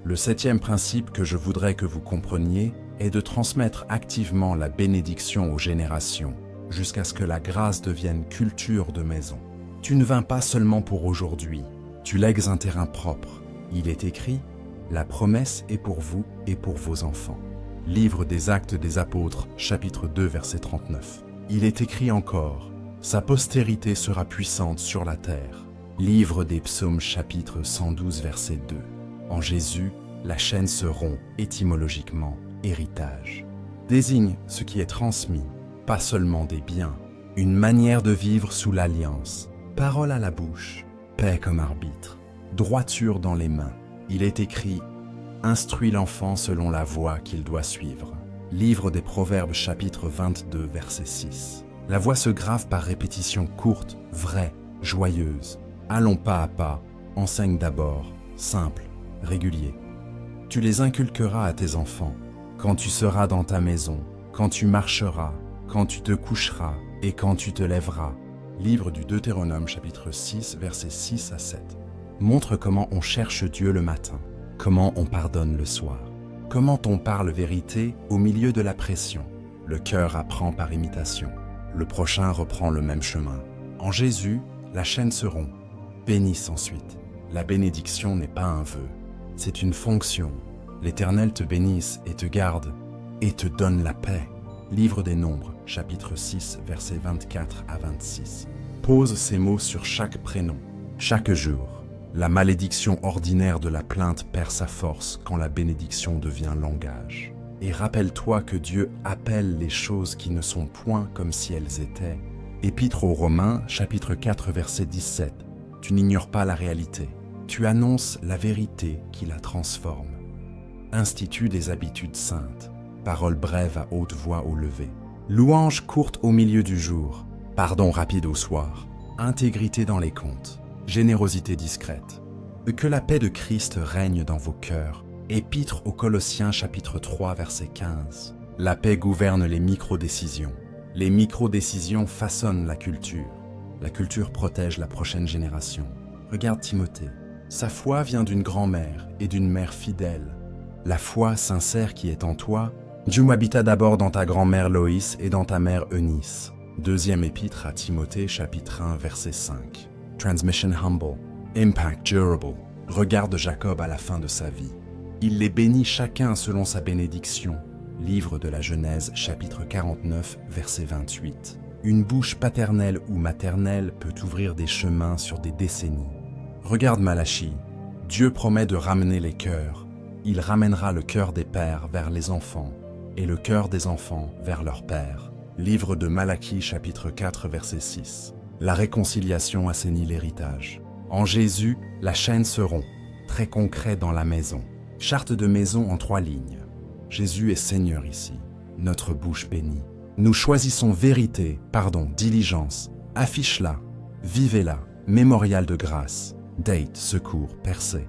Le 7e principe que je voudrais que vous compreniez est de transmettre activement la bénédiction aux générations, jusqu'à ce que la grâce devienne culture de maison. Tu ne vins pas seulement pour aujourd'hui, tu lègues un terrain propre. Il est écrit, la promesse est pour vous et pour vos enfants. Livre des Actes des Apôtres, chapitre 2, verset 39. Il est écrit encore, sa postérité sera puissante sur la terre. Livre des Psaumes, chapitre 112, verset 2. En Jésus, la chaîne se rompt, étymologiquement, héritage. Désigne ce qui est transmis, pas seulement des biens, une manière de vivre sous l'alliance, parole à la bouche, paix comme arbitre, droiture dans les mains. Il est écrit, instruis l'enfant selon la voie qu'il doit suivre. Livre des Proverbes, chapitre 22, verset 6. La voix se grave par répétition courte, vraie, joyeuse. Allons pas à pas, enseigne d'abord, simple, régulier. Tu les inculqueras à tes enfants, quand tu seras dans ta maison, quand tu marcheras, quand tu te coucheras et quand tu te lèveras. Livre du Deutéronome, chapitre 6, versets 6 à 7. Montre comment on cherche Dieu le matin, comment on pardonne le soir, comment on parle vérité au milieu de la pression. Le cœur apprend par imitation. Le prochain reprend le même chemin. En Jésus, la chaîne se rompt. Bénisse ensuite. La bénédiction n'est pas un vœu, c'est une fonction. L'Éternel te bénisse et te garde et te donne la paix. Livre des Nombres, chapitre 6, versets 24 à 26. Pose ces mots sur chaque prénom, chaque jour. La malédiction ordinaire de la plainte perd sa force quand la bénédiction devient langage. Et rappelle-toi que Dieu appelle les choses qui ne sont point comme si elles étaient. Épître aux Romains, chapitre 4, verset 17. Tu n'ignores pas la réalité. Tu annonces la vérité qui la transforme. Institue des habitudes saintes. Paroles brèves à haute voix au lever. Louange courte au milieu du jour. Pardon rapide au soir. Intégrité dans les comptes. Générosité discrète. Que la paix de Christ règne dans vos cœurs. Épître aux Colossiens chapitre 3 verset 15. La paix gouverne les micro-décisions. Les micro-décisions façonnent la culture. La culture protège la prochaine génération. Regarde Timothée. Sa foi vient d'une grand-mère et d'une mère fidèle. La foi sincère qui est en toi, Dieu habita d'abord dans ta grand-mère Loïs et dans ta mère Eunice. Deuxième épître à Timothée chapitre 1 verset 5. Transmission humble, impact durable. Regarde Jacob à la fin de sa vie. Il les bénit chacun selon sa bénédiction. Livre de la Genèse, chapitre 49, verset 28. Une bouche paternelle ou maternelle peut ouvrir des chemins sur des décennies. Regarde Malachie. Dieu promet de ramener les cœurs. Il ramènera le cœur des pères vers les enfants et le cœur des enfants vers leurs pères. Livre de Malachie, chapitre 4, verset 6. La réconciliation assainit l'héritage. En Jésus, la chaîne se rompt. Très concret dans la maison. Charte de maison en 3 lignes. Jésus est Seigneur ici, notre bouche bénie. Nous choisissons vérité, diligence. Affiche-la, vivez-la, mémorial de grâce. Date, secours, percée.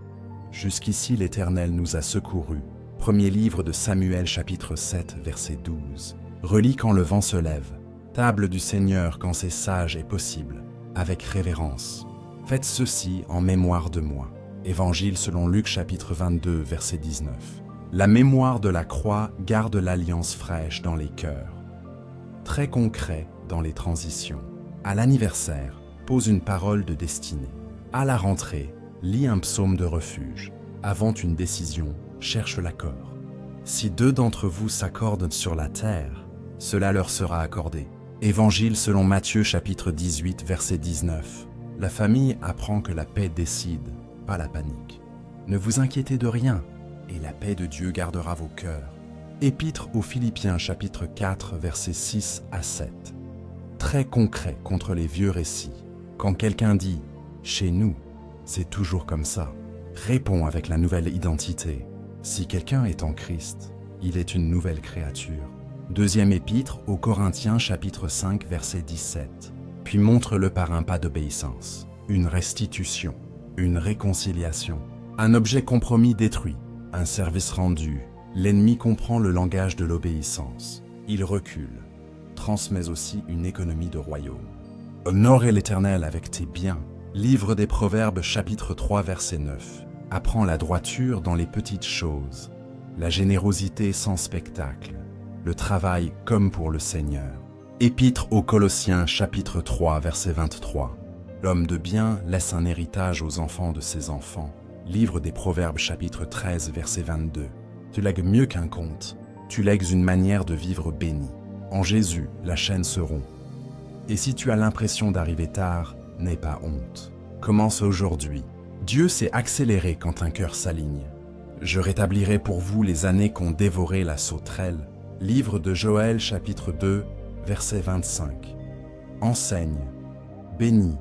Jusqu'ici l'Éternel nous a secourus. Premier livre de Samuel chapitre 7 verset 12. Relis quand le vent se lève. Table du Seigneur quand c'est sage et possible, avec révérence. Faites ceci en mémoire de moi. Évangile selon Luc chapitre 22 verset 19. La mémoire de la croix garde l'alliance fraîche dans les cœurs. Très concret dans les transitions. À l'anniversaire, pose une parole de destinée. À la rentrée, lis un psaume de refuge. Avant une décision, cherche l'accord. Si deux d'entre vous s'accordent sur la terre, cela leur sera accordé. Évangile selon Matthieu chapitre 18 verset 19. La famille apprend que la paix décide, pas la panique. Ne vous inquiétez de rien, et la paix de Dieu gardera vos cœurs. Épître aux Philippiens chapitre 4 versets 6 à 7. Très concret contre les vieux récits. Quand quelqu'un dit « chez nous », c'est toujours comme ça. Réponds avec la nouvelle identité. Si quelqu'un est en Christ, il est une nouvelle créature. Deuxième épître aux Corinthiens chapitre 5 verset 17. Puis montre-le par un pas d'obéissance, une restitution, une réconciliation, un objet compromis détruit, un service rendu. L'ennemi comprend le langage de l'obéissance. Il recule, transmet aussi une économie de royaume. Honorez l'Éternel avec tes biens. Livre des Proverbes chapitre 3 verset 9. Apprends la droiture dans les petites choses, la générosité sans spectacle, le travail comme pour le Seigneur. Épître aux Colossiens chapitre 3 verset 23. L'homme de bien laisse un héritage aux enfants de ses enfants. Livre des Proverbes chapitre 13 verset 22. Tu lègues mieux qu'un conte, tu lègues une manière de vivre bénie. En Jésus, la chaîne se rompt. Et si tu as l'impression d'arriver tard, n'aie pas honte. Commence aujourd'hui. Dieu s'est accéléré quand un cœur s'aligne. Je rétablirai pour vous les années qu'ont dévoré la sauterelle. Livre de Joël chapitre 2, verset 25. Enseigne, bénis,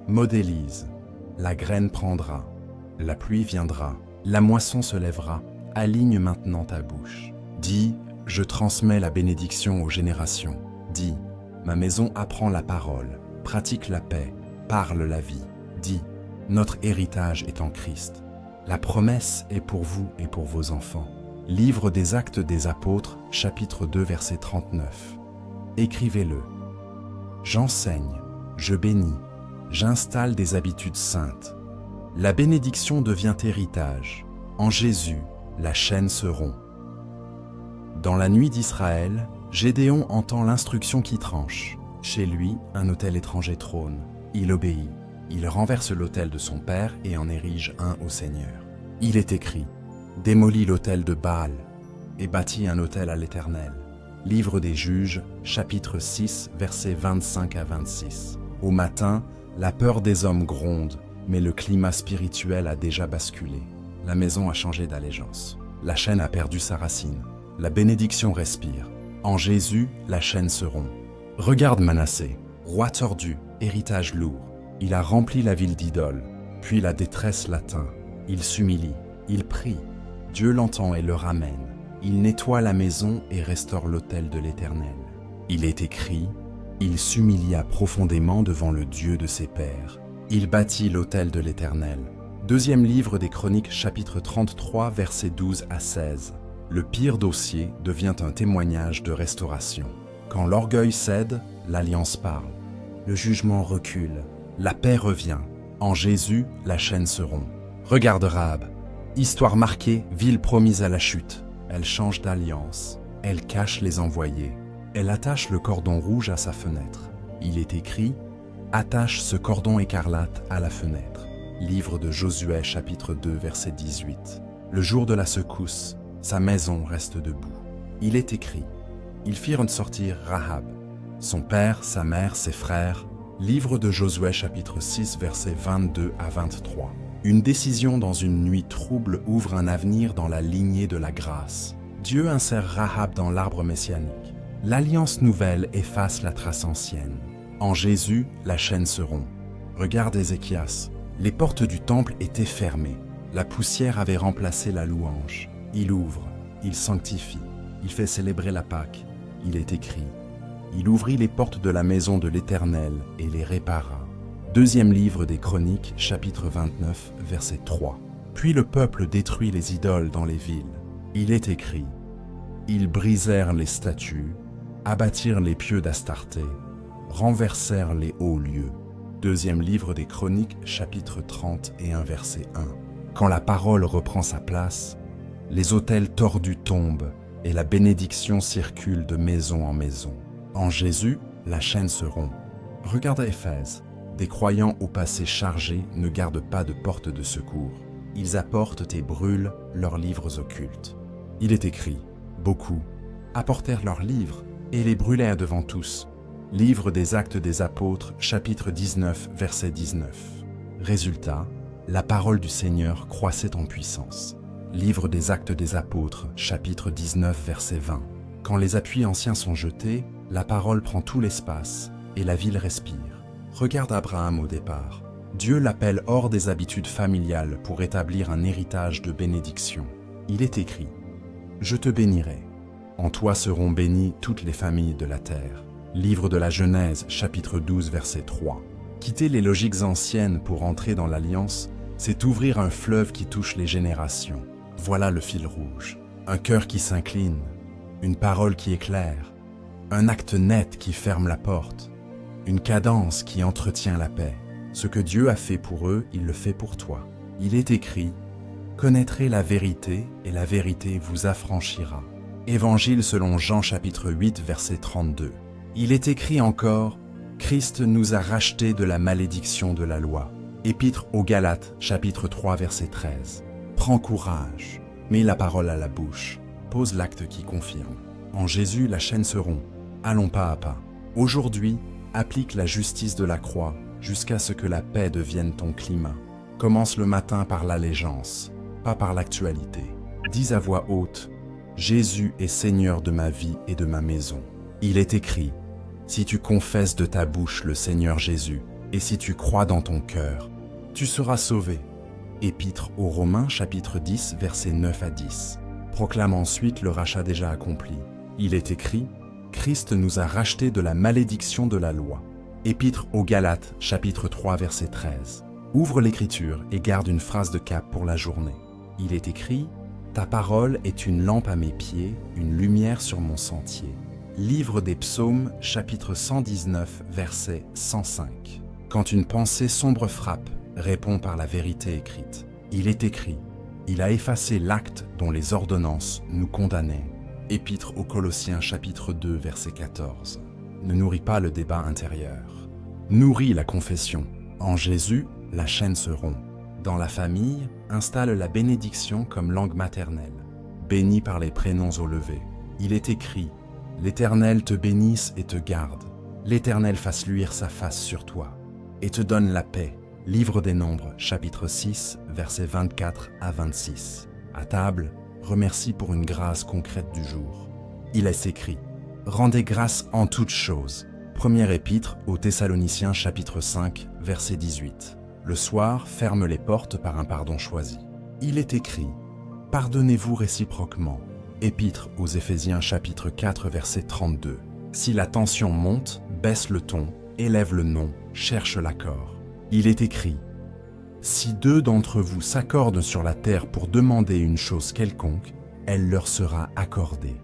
modélise. La graine prendra, la pluie viendra, la moisson se lèvera. Aligne maintenant ta bouche. Dis, je transmets la bénédiction aux générations. Dis, ma maison apprend la parole, pratique la paix, parle la vie. Dis, notre héritage est en Christ. La promesse est pour vous et pour vos enfants. Livre des Actes des Apôtres, chapitre 2, verset 39. Écrivez-le. J'enseigne, je bénis, j'installe des habitudes saintes. La bénédiction devient héritage. En Jésus, la chaîne se rompt. Dans la nuit d'Israël, Gédéon entend l'instruction qui tranche. Chez lui, un autel étranger trône. Il obéit. Il renverse l'autel de son père et en érige un au Seigneur. Il est écrit, démolit l'autel de Baal et bâtit un autel à l'Éternel. Livre des Juges, chapitre 6, versets 25 à 26. Au matin, la peur des hommes gronde, mais le climat spirituel a déjà basculé. La maison a changé d'allégeance. La chaîne a perdu sa racine. La bénédiction respire. En Jésus, la chaîne se rompt. Regarde Manassé, roi tordu, héritage lourd. Il a rempli la ville d'idoles, puis la détresse l'atteint. Il s'humilie, il prie. Dieu l'entend et le ramène. Il nettoie la maison et restaure l'autel de l'Éternel. Il est écrit, il s'humilia profondément devant le Dieu de ses pères. Il bâtit l'autel de l'Éternel. Deuxième livre des Chroniques, chapitre 33, versets 12 à 16. Le pire dossier devient un témoignage de restauration. Quand l'orgueil cède, l'alliance parle. Le jugement recule. La paix revient. En Jésus, la chaîne se rompt. Regarde Rahab. Histoire marquée, ville promise à la chute. Elle change d'alliance. Elle cache les envoyés. Elle attache le cordon rouge à sa fenêtre. Il est écrit « Attache ce cordon écarlate à la fenêtre ». Livre de Josué chapitre 2 verset 18. Le jour de la secousse, sa maison reste debout. Il est écrit « Ils firent sortir Rahab, son père, sa mère, ses frères ». Livre de Josué chapitre 6 versets 22 à 23. Une décision dans une nuit trouble ouvre un avenir dans la lignée de la grâce. Dieu insère Rahab dans l'arbre messianique. L'alliance nouvelle efface la trace ancienne. En Jésus, la chaîne se rompt. Regarde Ézéchias. Les portes du temple étaient fermées. La poussière avait remplacé la louange. Il ouvre. il sanctifie, il fait célébrer la Pâque. Il est écrit, il ouvrit les portes de la maison de l'Éternel et les répara. Deuxième livre des Chroniques, chapitre 29, verset 3. Puis le peuple détruit les idoles dans les villes. Il est écrit, ils brisèrent les statues, abattirent les pieux d'Astarté, renversèrent les hauts lieux. Deuxième livre des Chroniques, chapitre 31, verset 1. Quand la parole reprend sa place, les autels tordus tombent et la bénédiction circule de maison en maison. En Jésus, la chaîne se rompt. Regarde à Éphèse. Des croyants au passé chargé ne gardent pas de porte de secours. Ils apportent et brûlent leurs livres occultes. Il est écrit, beaucoup apportèrent leurs livres et les brûlèrent devant tous. Livre des Actes des Apôtres, chapitre 19, verset 19. Résultat, la parole du Seigneur croissait en puissance. Livre des Actes des Apôtres, chapitre 19, verset 20. Quand les appuis anciens sont jetés, la parole prend tout l'espace et la ville respire. Regarde Abraham au départ. Dieu l'appelle hors des habitudes familiales pour établir un héritage de bénédiction. Il est écrit, « Je te bénirai. En toi seront bénies toutes les familles de la terre. » Livre de la Genèse, chapitre 12, verset 3. Quitter les logiques anciennes pour entrer dans l'alliance, c'est ouvrir un fleuve qui touche les générations. Voilà le fil rouge. Un cœur qui s'incline, une parole qui éclaire, un acte net qui ferme la porte, une cadence qui entretient la paix. Ce que Dieu a fait pour eux, il le fait pour toi. Il est écrit, « Connaîtrez la vérité et la vérité vous affranchira. » Évangile selon Jean chapitre 8 verset 32. Il est écrit encore, « Christ nous a rachetés de la malédiction de la loi. » Épître aux Galates chapitre 3 verset 13. Prends courage, mets la parole à la bouche, pose l'acte qui confirme. En Jésus, la chaîne se rompt. Allons pas à pas. Aujourd'hui, applique la justice de la croix jusqu'à ce que la paix devienne ton climat. Commence le matin par l'allégeance, pas par l'actualité. Dis à voix haute, « Jésus est Seigneur de ma vie et de ma maison. » Il est écrit, « Si tu confesses de ta bouche le Seigneur Jésus, et si tu crois dans ton cœur, tu seras sauvé. » Épître aux Romains, chapitre 10, versets 9 à 10. Proclame ensuite le rachat déjà accompli. Il est écrit, « Christ nous a rachetés de la malédiction de la loi. » Épître aux Galates, chapitre 3, verset 13. Ouvre l'écriture et garde une phrase de cap pour la journée. Il est écrit, « Ta parole est une lampe à mes pieds, une lumière sur mon sentier. » Livre des Psaumes, chapitre 119, verset 105. Quand une pensée sombre frappe, réponds par la vérité écrite. Il est écrit, « Il a effacé l'acte dont les ordonnances nous condamnaient. » Épître aux Colossiens chapitre 2 verset 14. Ne nourris pas le débat intérieur. Nourris la confession. En Jésus, la chaîne se rompt. Dans la famille, installe la bénédiction comme langue maternelle. Béni par les prénoms au lever. Il est écrit, « L'Éternel te bénisse et te garde. L'Éternel fasse luire sa face sur toi et te donne la paix. » Livre des Nombres, chapitre 6, versets 24 à 26. À table, remercie pour une grâce concrète du jour. Il est écrit, « Rendez grâce en toutes choses. » Première épître aux Thessaloniciens, chapitre 5, verset 18. Le soir, ferme les portes par un pardon choisi. Il est écrit, « Pardonnez-vous réciproquement. » Épître aux Éphésiens, chapitre 4, verset 32. Si la tension monte, baisse le ton, élève le nom, cherche l'accord. Il est écrit, « Si deux d'entre vous s'accordent sur la terre pour demander une chose quelconque, elle leur sera accordée. »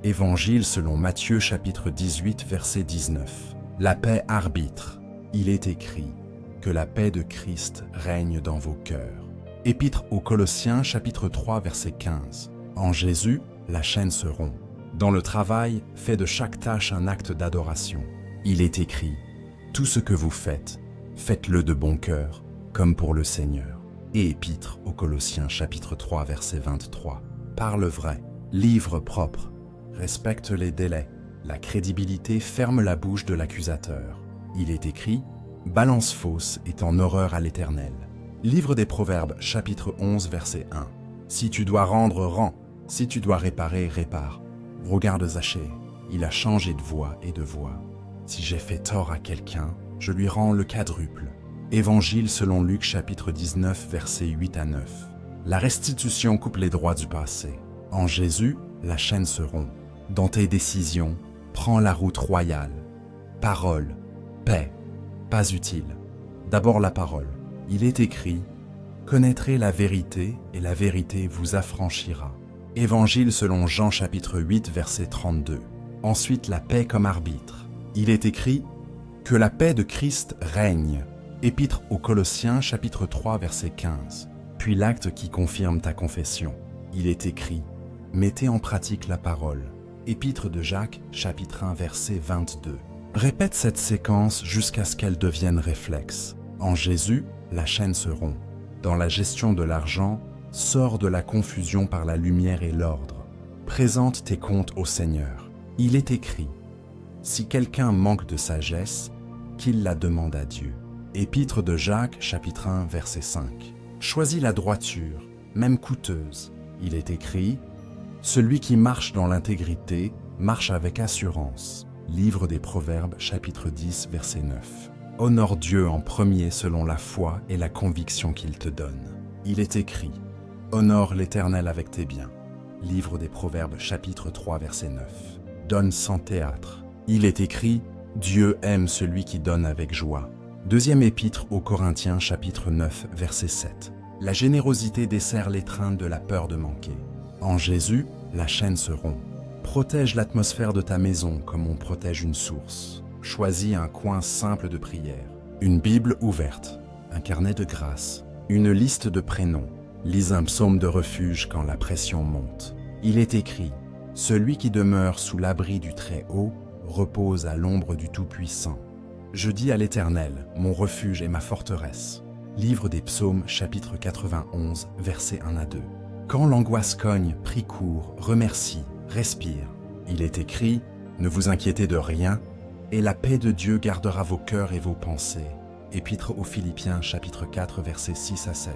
Évangile selon Matthieu chapitre 18 verset 19. La paix arbitre. Il est écrit, « Que la paix de Christ règne dans vos cœurs. » Épître aux Colossiens chapitre 3 verset 15. En Jésus, la chaîne se rompt. Dans le travail, fais de chaque tâche un acte d'adoration. Il est écrit, « Tout ce que vous faites, faites-le de bon cœur, comme pour le Seigneur. » Et Épître aux Colossiens chapitre 3 verset 23. Parle vrai, livre propre, respecte les délais. La crédibilité ferme la bouche de l'accusateur. Il est écrit, « Balance fausse est en horreur à l'Éternel. » Livre des Proverbes chapitre 11 verset 1. Si tu dois rendre, rends. Si tu dois réparer, répare. Regarde Zachée, il a changé de voix et de voix. Si j'ai fait tort à quelqu'un, je lui rends le quadruple. Évangile selon Luc chapitre 19 versets 8 à 9. La restitution coupe les droits du passé. En Jésus, la chaîne se rompt. Dans tes décisions, prends la route royale. Parole, paix, pas utile. D'abord la parole. Il est écrit, « Connaîtrez la vérité, et la vérité vous affranchira. » Évangile selon Jean chapitre 8, verset 32. Ensuite, la paix comme arbitre. Il est écrit, « Que la paix de Christ règne. » Épître aux Colossiens chapitre 3, verset 15. Puis l'acte qui confirme ta confession. Il est écrit, « Mettez en pratique la parole. » Épître de Jacques chapitre 1, verset 22. Répète cette séquence jusqu'à ce qu'elle devienne réflexe. En Jésus, la chaîne se rompt. Dans la gestion de l'argent, sors de la confusion par la lumière et l'ordre. Présente tes comptes au Seigneur. Il est écrit, « Si quelqu'un manque de sagesse, qu'il la demande à Dieu. » Épître de Jacques, chapitre 1, verset 5. Choisis la droiture, même coûteuse. Il est écrit, « Celui qui marche dans l'intégrité marche avec assurance. » Livre des Proverbes, chapitre 10, verset 9. Honore Dieu en premier selon la foi et la conviction qu'il te donne. Il est écrit, « Honore l'Éternel avec tes biens. » Livre des Proverbes, chapitre 3, verset 9. Donne sans théâtre. Il est écrit, « Dieu aime celui qui donne avec joie. » Deuxième épître aux Corinthiens, chapitre 9, verset 7. La générosité dessert l'étreinte de la peur de manquer. En Jésus, la chaîne se rompt. Protège l'atmosphère de ta maison comme on protège une source. Choisis un coin simple de prière. Une Bible ouverte, un carnet de grâce, une liste de prénoms. Lis un psaume de refuge quand la pression monte. Il est écrit, « Celui qui demeure sous l'abri du Très-Haut repose à l'ombre du Tout-Puissant. » Je dis à l'Éternel, mon refuge et ma forteresse. Livre des Psaumes, chapitre 91, versets 1 à 2. Quand l'angoisse cogne, prie court, remercie, respire. Il est écrit, ne vous inquiétez de rien, et la paix de Dieu gardera vos cœurs et vos pensées. Épître aux Philippiens, chapitre 4, versets 6 à 7.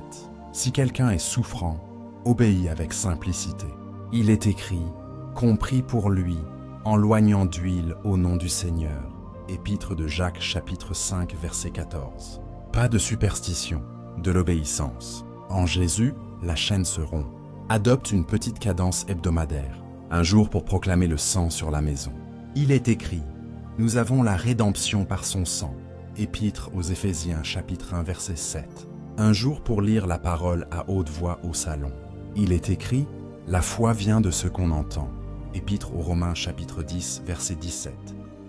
Si quelqu'un est souffrant, obéis avec simplicité. Il est écrit, qu'on prie pour lui, en loignant d'huile au nom du Seigneur. Épître de Jacques, chapitre 5, verset 14. Pas de superstition, de l'obéissance. En Jésus, la chaîne se rompt. Adopte une petite cadence hebdomadaire, un jour pour proclamer le sang sur la maison. Il est écrit, « Nous avons la rédemption par son sang. » Épître aux Éphésiens, chapitre 1, verset 7. Un jour pour lire la parole à haute voix au salon. Il est écrit, « La foi vient de ce qu'on entend. » Épître aux Romains, chapitre 10, verset 17.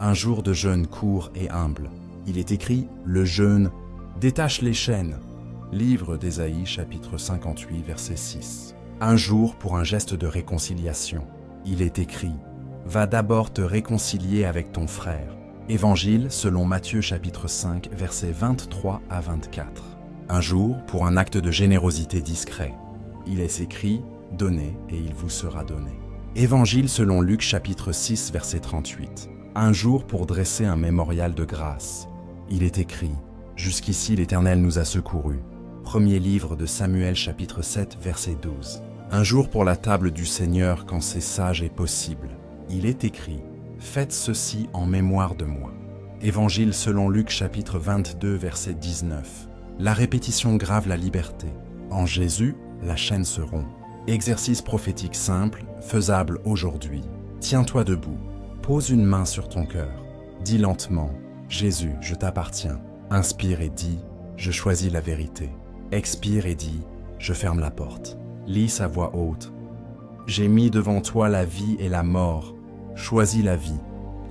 Un jour de jeûne court et humble. Il est écrit, le jeûne détache les chaînes. Livre d'Ésaïe, chapitre 58, verset 6. Un jour pour un geste de réconciliation. Il est écrit, va d'abord te réconcilier avec ton frère. Évangile selon Matthieu, chapitre 5, versets 23 à 24. Un jour pour un acte de générosité discret. Il est écrit, donnez et il vous sera donné. Évangile selon Luc, chapitre 6, verset 38. Un jour pour dresser un mémorial de grâce. Il est écrit, « Jusqu'ici l'Éternel nous a secourus. » Premier livre de Samuel chapitre 7 verset 12. Un jour pour la table du Seigneur quand c'est sage et possible. Il est écrit, « Faites ceci en mémoire de moi. » Évangile selon Luc chapitre 22 verset 19. La répétition grave la liberté. En Jésus, la chaîne se rompt. Exercice prophétique simple, faisable aujourd'hui. Tiens-toi debout. Pose une main sur ton cœur. Dis lentement, « Jésus, je t'appartiens. » Inspire et dis, « Je choisis la vérité. » Expire et dis, « Je ferme la porte. » Lis à voix haute. « J'ai mis devant toi la vie et la mort. Choisis la vie. »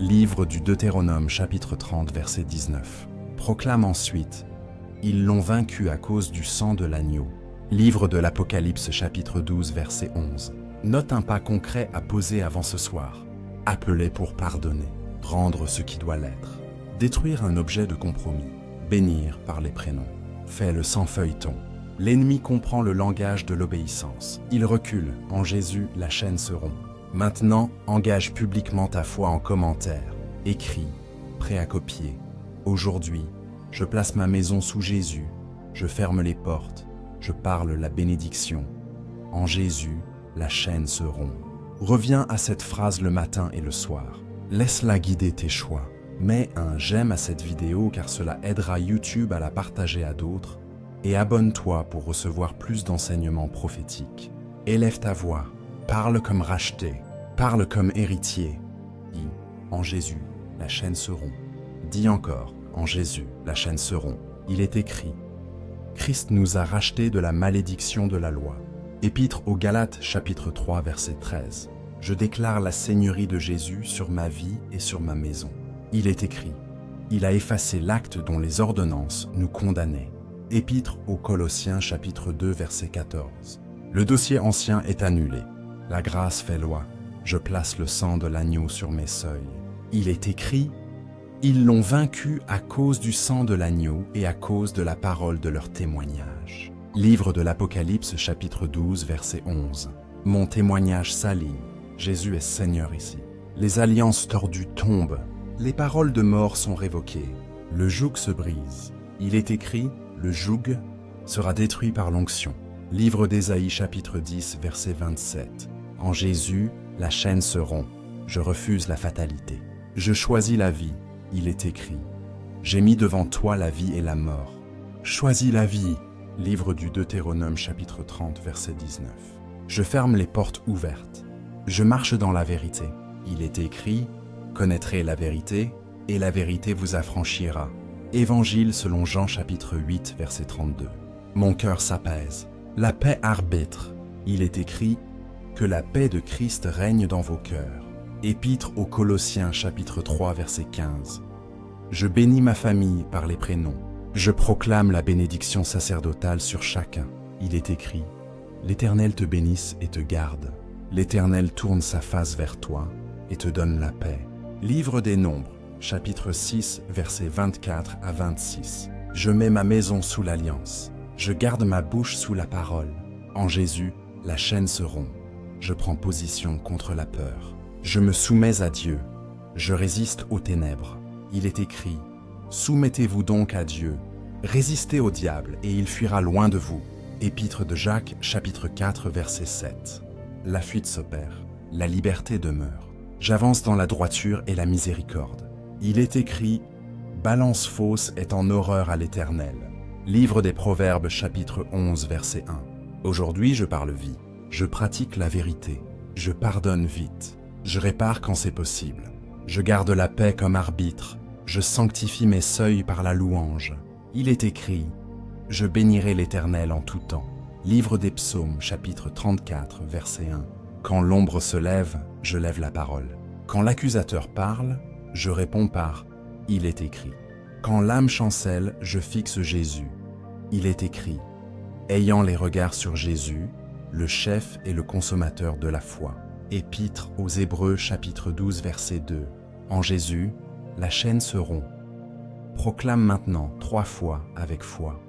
Livre du Deutéronome, chapitre 30, verset 19. Proclame ensuite, « Ils l'ont vaincu à cause du sang de l'agneau. » Livre de l'Apocalypse, chapitre 12, verset 11. Note un pas concret à poser avant ce soir. Appeler pour pardonner, rendre ce qui doit l'être. Détruire un objet de compromis, bénir par les prénoms. Fais-le sans feuilleton. L'ennemi comprend le langage de l'obéissance. Il recule. En Jésus, la chaîne se rompt. Maintenant, engage publiquement ta foi en commentaire. Écris, prêt à copier. Aujourd'hui, je place ma maison sous Jésus. Je ferme les portes. Je parle la bénédiction. En Jésus, la chaîne se rompt. Reviens à cette phrase le matin et le soir. Laisse-la guider tes choix. Mets un j'aime à cette vidéo car cela aidera YouTube à la partager à d'autres. Et abonne-toi pour recevoir plus d'enseignements prophétiques. Élève ta voix, parle comme racheté. Parle comme héritier. I. En Jésus, la chaîne se rompt. Dis encore, en Jésus, la chaîne se rompt. Il est écrit, Christ nous a rachetés de la malédiction de la loi. Épître aux Galates, chapitre 3, verset 13. Je déclare la seigneurie de Jésus sur ma vie et sur ma maison. Il est écrit, il a effacé l'acte dont les ordonnances nous condamnaient. Épître aux Colossiens, chapitre 2, verset 14. Le dossier ancien est annulé. La grâce fait loi. Je place le sang de l'agneau sur mes seuils. Il est écrit, ils l'ont vaincu à cause du sang de l'agneau et à cause de la parole de leur témoignage. Livre de l'Apocalypse, chapitre 12, verset 11. Mon témoignage s'aligne. Jésus est Seigneur ici. Les alliances tordues tombent. Les paroles de mort sont révoquées. Le joug se brise. Il est écrit, le joug sera détruit par l'onction. Livre d'Ésaïe, chapitre 10, verset 27. En Jésus, la chaîne se rompt. Je refuse la fatalité. Je choisis la vie. Il est écrit. J'ai mis devant toi la vie et la mort. Choisis la vie. Livre du Deutéronome, chapitre 30, verset 19. Je ferme les portes ouvertes. Je marche dans la vérité. Il est écrit, connaîtrez la vérité, et la vérité vous affranchira. Évangile selon Jean, chapitre 8, verset 32. Mon cœur s'apaise. La paix arbitre. Il est écrit, que la paix de Christ règne dans vos cœurs. Épître aux Colossiens, chapitre 3, verset 15. Je bénis ma famille par les prénoms. Je proclame la bénédiction sacerdotale sur chacun. Il est écrit, l'Éternel te bénisse et te garde. L'Éternel tourne sa face vers toi et te donne la paix. Livre des Nombres, chapitre 6, versets 24 à 26. Je mets ma maison sous l'alliance. Je garde ma bouche sous la parole. En Jésus, la chaîne se rompt. Je prends position contre la peur. Je me soumets à Dieu. Je résiste aux ténèbres. Il est écrit, soumettez-vous donc à Dieu. Résistez au diable et il fuira loin de vous. Épître de Jacques, chapitre 4, verset 7. La fuite s'opère. La liberté demeure. J'avance dans la droiture et la miséricorde. Il est écrit, balance fausse est en horreur à l'Éternel. Livre des Proverbes, chapitre 11, verset 1. Aujourd'hui, je parle vie. Je pratique la vérité. Je pardonne vite. Je répare quand c'est possible. Je garde la paix comme arbitre. Je sanctifie mes seuils par la louange. Il est écrit, je bénirai l'Éternel en tout temps. Livre des Psaumes, chapitre 34, verset 1. Quand l'ombre se lève, je lève la parole. Quand l'accusateur parle, je réponds par « Il est écrit ». Quand l'âme chancelle, je fixe Jésus. Il est écrit, ayant les regards sur Jésus, le chef et le consommateur de la foi. Épître aux Hébreux, chapitre 12, verset 2. En Jésus, la chaîne se rompt. Proclame maintenant 3 fois avec foi.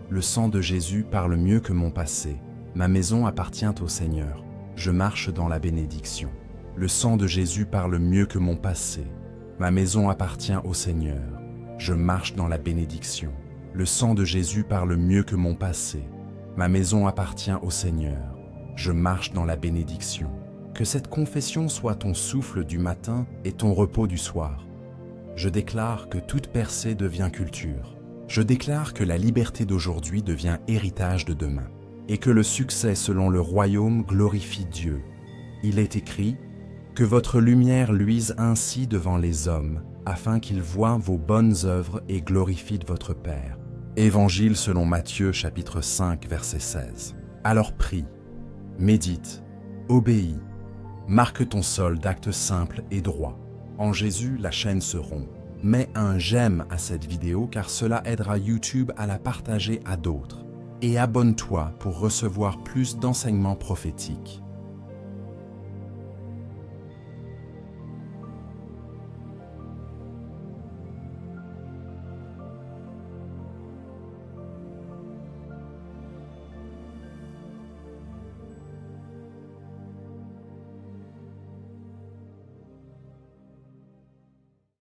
Le sang de Jésus parle mieux que mon passé. Ma maison appartient au Seigneur. Je marche dans la bénédiction. Le sang de Jésus parle mieux que mon passé. Ma maison appartient au Seigneur. Je marche dans la bénédiction. Le sang de Jésus parle mieux que mon passé. Ma maison appartient au Seigneur. Je marche dans la bénédiction. Que cette confession soit ton souffle du matin et ton repos du soir. Je déclare que toute percée devient culture. Je déclare que la liberté d'aujourd'hui devient héritage de demain. Et que le succès selon le royaume glorifie Dieu. Il est écrit, que votre lumière luise ainsi devant les hommes, afin qu'ils voient vos bonnes œuvres et glorifient votre Père. Évangile selon Matthieu, chapitre 5, verset 16. Alors prie, médite, obéis, marque ton sol d'actes simples et droits. En Jésus, la chaîne se rompt. Mets un j'aime à cette vidéo car cela aidera YouTube à la partager à d'autres. Et abonne-toi pour recevoir plus d'enseignements prophétiques.